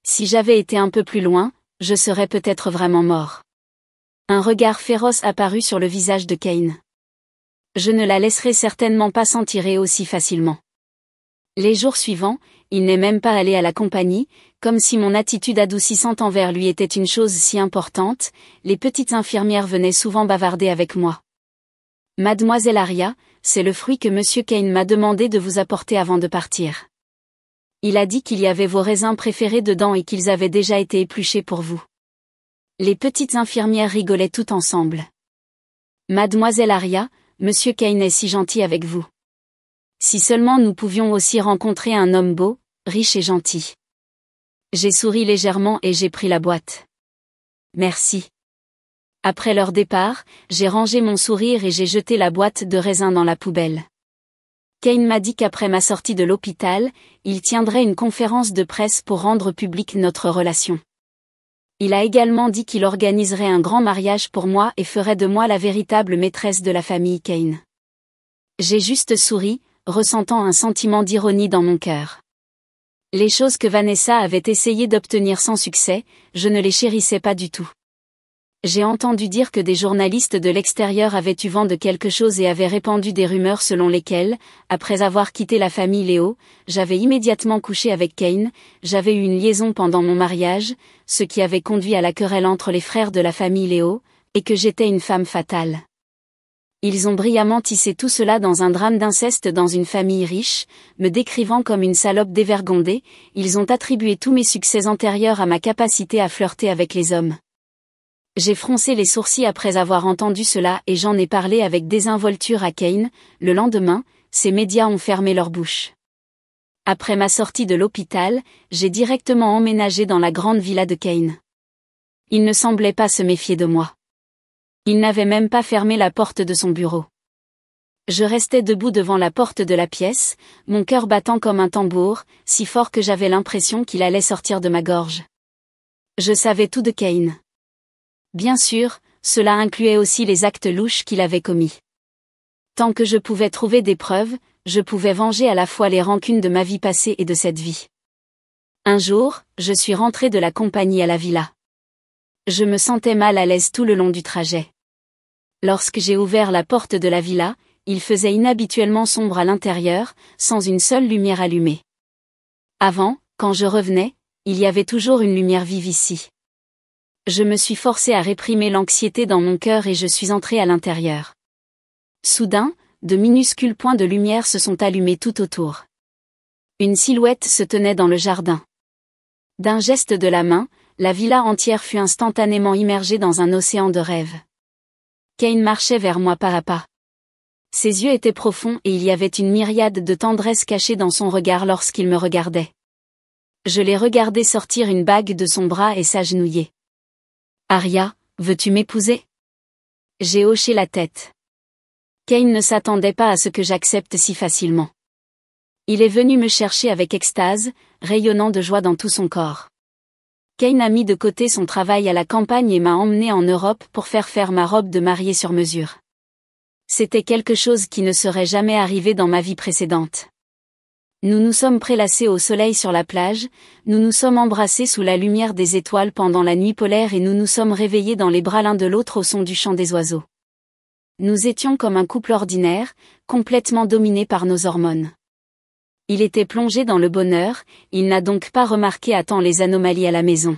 Si j'avais été un peu plus loin, je serais peut-être vraiment mort. Un regard féroce apparut sur le visage de Kane. Je ne la laisserai certainement pas s'en tirer aussi facilement. Les jours suivants, il n'est même pas allé à la compagnie, comme si mon attitude adoucissante envers lui était une chose si importante. Les petites infirmières venaient souvent bavarder avec moi. Mademoiselle Aria, c'est le fruit que Monsieur Kane m'a demandé de vous apporter avant de partir. Il a dit qu'il y avait vos raisins préférés dedans et qu'ils avaient déjà été épluchés pour vous. Les petites infirmières rigolaient toutes ensemble. Mademoiselle Aria, Monsieur Kane est si gentil avec vous. Si seulement nous pouvions aussi rencontrer un homme beau, riche et gentil. J'ai souri légèrement et j'ai pris la boîte. Merci. Après leur départ, j'ai rangé mon sourire et j'ai jeté la boîte de raisins dans la poubelle. Kane m'a dit qu'après ma sortie de l'hôpital, il tiendrait une conférence de presse pour rendre publique notre relation. Il a également dit qu'il organiserait un grand mariage pour moi et ferait de moi la véritable maîtresse de la famille Kane. J'ai juste souri, ressentant un sentiment d'ironie dans mon cœur. Les choses que Vanessa avait essayé d'obtenir sans succès, je ne les chérissais pas du tout. J'ai entendu dire que des journalistes de l'extérieur avaient eu vent de quelque chose et avaient répandu des rumeurs selon lesquelles, après avoir quitté la famille Léo, j'avais immédiatement couché avec Kane, j'avais eu une liaison pendant mon mariage, ce qui avait conduit à la querelle entre les frères de la famille Léo, et que j'étais une femme fatale. Ils ont brillamment tissé tout cela dans un drame d'inceste dans une famille riche, me décrivant comme une salope dévergondée, ils ont attribué tous mes succès antérieurs à ma capacité à flirter avec les hommes. J'ai froncé les sourcils après avoir entendu cela et j'en ai parlé avec désinvolture à Kane. Le lendemain, ces médias ont fermé leur bouche. Après ma sortie de l'hôpital, j'ai directement emménagé dans la grande villa de Kane. Il ne semblait pas se méfier de moi. Il n'avait même pas fermé la porte de son bureau. Je restais debout devant la porte de la pièce, mon cœur battant comme un tambour, si fort que j'avais l'impression qu'il allait sortir de ma gorge. Je savais tout de Kane. Bien sûr, cela incluait aussi les actes louches qu'il avait commis. Tant que je pouvais trouver des preuves, je pouvais venger à la fois les rancunes de ma vie passée et de cette vie. Un jour, je suis rentré de la compagnie à la villa. Je me sentais mal à l'aise tout le long du trajet. Lorsque j'ai ouvert la porte de la villa, il faisait inhabituellement sombre à l'intérieur, sans une seule lumière allumée. Avant, quand je revenais, il y avait toujours une lumière vive ici. Je me suis forcé à réprimer l'anxiété dans mon cœur et je suis entré à l'intérieur. Soudain, de minuscules points de lumière se sont allumés tout autour. Une silhouette se tenait dans le jardin. D'un geste de la main, la villa entière fut instantanément immergée dans un océan de rêves. Kane marchait vers moi pas à pas. Ses yeux étaient profonds et il y avait une myriade de tendresse cachée dans son regard lorsqu'il me regardait. Je l'ai regardé sortir une bague de son bras et s'agenouiller. « Aria, veux-tu m'épouser ?» J'ai hoché la tête. Kane ne s'attendait pas à ce que j'accepte si facilement. Il est venu me chercher avec extase, rayonnant de joie dans tout son corps. Kane a mis de côté son travail à la campagne et m'a emmené en Europe pour faire ma robe de mariée sur mesure. C'était quelque chose qui ne serait jamais arrivé dans ma vie précédente. Nous nous sommes prélassés au soleil sur la plage, nous nous sommes embrassés sous la lumière des étoiles pendant la nuit polaire et nous nous sommes réveillés dans les bras l'un de l'autre au son du chant des oiseaux. Nous étions comme un couple ordinaire, complètement dominé par nos hormones. Il était plongé dans le bonheur, il n'a donc pas remarqué à temps les anomalies à la maison.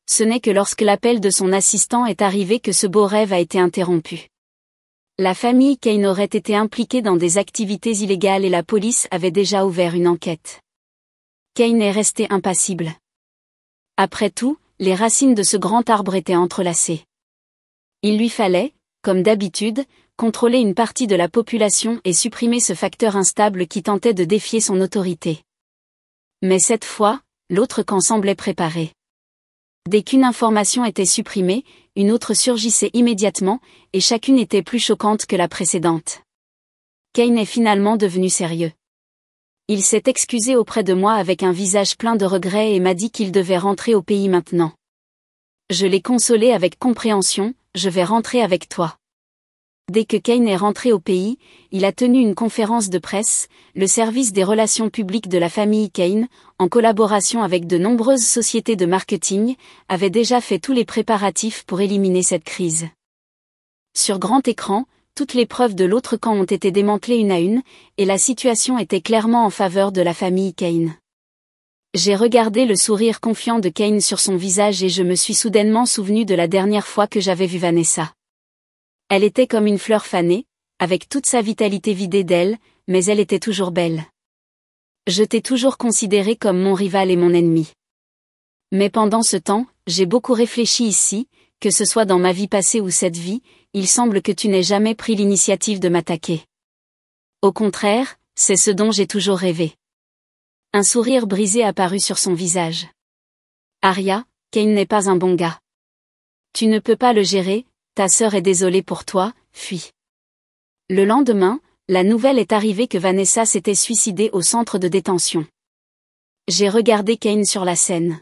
Ce n'est que lorsque l'appel de son assistant est arrivé que ce beau rêve a été interrompu. La famille Kane aurait été impliquée dans des activités illégales et la police avait déjà ouvert une enquête. Kane est resté impassible. Après tout, les racines de ce grand arbre étaient entrelacées. Il lui fallait, comme d'habitude, contrôler une partie de la population et supprimer ce facteur instable qui tentait de défier son autorité. Mais cette fois, l'autre camp semblait préparé. Dès qu'une information était supprimée, une autre surgissait immédiatement, et chacune était plus choquante que la précédente. Kane est finalement devenu sérieux. Il s'est excusé auprès de moi avec un visage plein de regrets et m'a dit qu'il devait rentrer au pays maintenant. Je l'ai consolé avec compréhension, je vais rentrer avec toi. Dès que Cain est rentré au pays, il a tenu une conférence de presse. Le service des relations publiques de la famille Cain, en collaboration avec de nombreuses sociétés de marketing, avait déjà fait tous les préparatifs pour éliminer cette crise. Sur grand écran, toutes les preuves de l'autre camp ont été démantelées une à une, et la situation était clairement en faveur de la famille Cain. J'ai regardé le sourire confiant de Cain sur son visage et je me suis soudainement souvenu de la dernière fois que j'avais vu Vanessa. Elle était comme une fleur fanée, avec toute sa vitalité vidée d'elle, mais elle était toujours belle. Je t'ai toujours considéré comme mon rival et mon ennemi. Mais pendant ce temps, j'ai beaucoup réfléchi ici, que ce soit dans ma vie passée ou cette vie, il semble que tu n'aies jamais pris l'initiative de m'attaquer. Au contraire, c'est ce dont j'ai toujours rêvé. Un sourire brisé apparut sur son visage. Arya, Cain n'est pas un bon gars. Tu ne peux pas le gérer, ta sœur est désolée pour toi, fuis. Le lendemain, la nouvelle est arrivée que Vanessa s'était suicidée au centre de détention. J'ai regardé Cain sur la scène.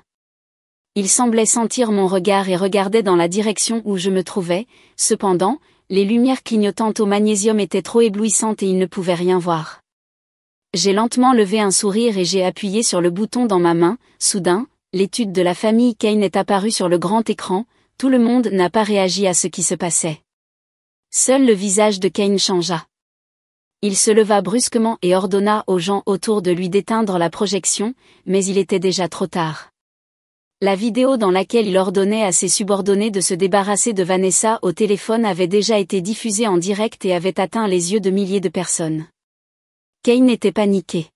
Il semblait sentir mon regard et regardait dans la direction où je me trouvais, cependant, les lumières clignotantes au magnésium étaient trop éblouissantes et il ne pouvait rien voir. J'ai lentement levé un sourire et j'ai appuyé sur le bouton dans ma main. Soudain, l'étude de la famille Cain est apparue sur le grand écran. Tout le monde n'a pas réagi à ce qui se passait. Seul le visage de Cain changea. Il se leva brusquement et ordonna aux gens autour de lui d'éteindre la projection, mais il était déjà trop tard. La vidéo dans laquelle il ordonnait à ses subordonnés de se débarrasser de Vanessa au téléphone avait déjà été diffusée en direct et avait atteint les yeux de milliers de personnes. Cain était paniqué.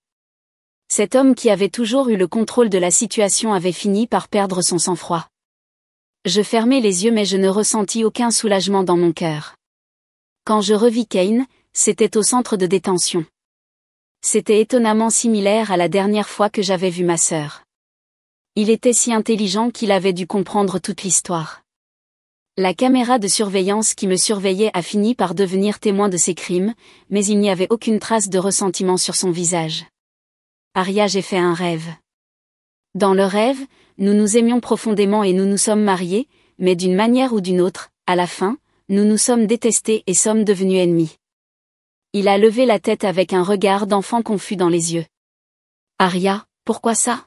Cet homme qui avait toujours eu le contrôle de la situation avait fini par perdre son sang-froid. Je fermai les yeux mais je ne ressentis aucun soulagement dans mon cœur. Quand je revis Cain, c'était au centre de détention. C'était étonnamment similaire à la dernière fois que j'avais vu ma sœur. Il était si intelligent qu'il avait dû comprendre toute l'histoire. La caméra de surveillance qui me surveillait a fini par devenir témoin de ses crimes, mais il n'y avait aucune trace de ressentiment sur son visage. Arya, j'ai fait un rêve. Dans le rêve, nous nous aimions profondément et nous nous sommes mariés, mais d'une manière ou d'une autre, à la fin, nous nous sommes détestés et sommes devenus ennemis. Il a levé la tête avec un regard d'enfant confus dans les yeux. Arya, pourquoi ça?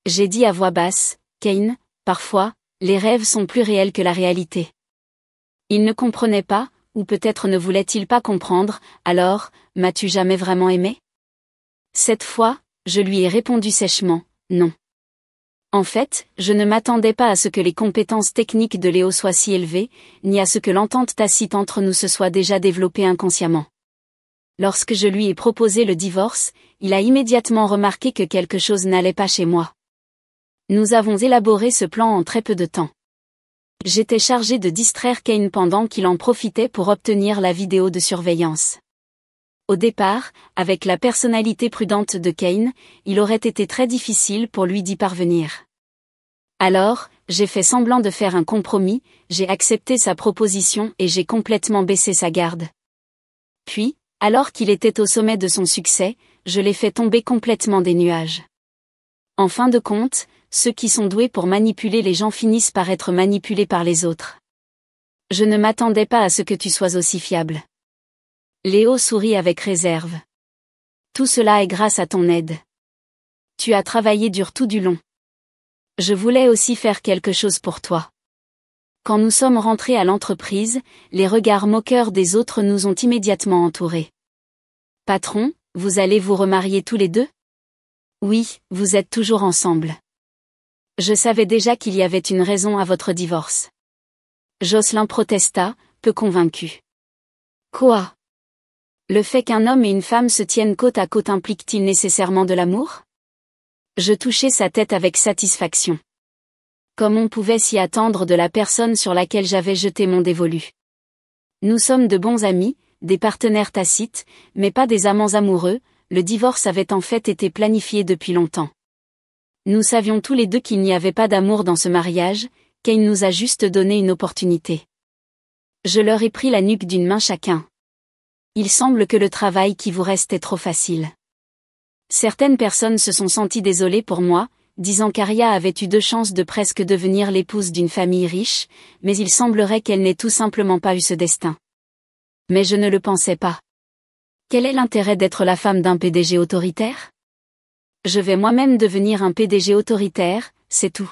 J'ai dit à voix basse, Cain, parfois, les rêves sont plus réels que la réalité. Il ne comprenait pas, ou peut-être ne voulait-il pas comprendre. Alors, m'as-tu jamais vraiment aimé? Cette fois, je lui ai répondu sèchement, non. En fait, je ne m'attendais pas à ce que les compétences techniques de Léo soient si élevées, ni à ce que l'entente tacite entre nous se soit déjà développée inconsciemment. Lorsque je lui ai proposé le divorce, il a immédiatement remarqué que quelque chose n'allait pas chez moi. Nous avons élaboré ce plan en très peu de temps. J'étais chargé de distraire Cain pendant qu'il en profitait pour obtenir la vidéo de surveillance. Au départ, avec la personnalité prudente de Cain, il aurait été très difficile pour lui d'y parvenir. Alors, j'ai fait semblant de faire un compromis, j'ai accepté sa proposition et j'ai complètement baissé sa garde. Puis, alors qu'il était au sommet de son succès, je l'ai fait tomber complètement des nuages. En fin de compte, ceux qui sont doués pour manipuler les gens finissent par être manipulés par les autres. Je ne m'attendais pas à ce que tu sois aussi fiable. Léo sourit avec réserve. Tout cela est grâce à ton aide. Tu as travaillé dur tout du long. Je voulais aussi faire quelque chose pour toi. Quand nous sommes rentrés à l'entreprise, les regards moqueurs des autres nous ont immédiatement entourés. Patron, vous allez vous remarier tous les deux? Oui, vous êtes toujours ensemble. Je savais déjà qu'il y avait une raison à votre divorce. Jocelyn protesta, peu convaincu. Quoi? Le fait qu'un homme et une femme se tiennent côte à côte implique-t-il nécessairement de l'amour? Je touchai sa tête avec satisfaction. Comme on pouvait s'y attendre de la personne sur laquelle j'avais jeté mon dévolu. Nous sommes de bons amis, des partenaires tacites, mais pas des amants amoureux. Le divorce avait en fait été planifié depuis longtemps. Nous savions tous les deux qu'il n'y avait pas d'amour dans ce mariage, Cain nous a juste donné une opportunité. Je leur ai pris la nuque d'une main chacun. Il semble que le travail qui vous reste est trop facile. Certaines personnes se sont senties désolées pour moi, disant qu'Arya avait eu 2 chances de presque devenir l'épouse d'une famille riche, mais il semblerait qu'elle n'ait tout simplement pas eu ce destin. Mais je ne le pensais pas. Quel est l'intérêt d'être la femme d'un PDG autoritaire? Je vais moi-même devenir un PDG autoritaire, c'est tout.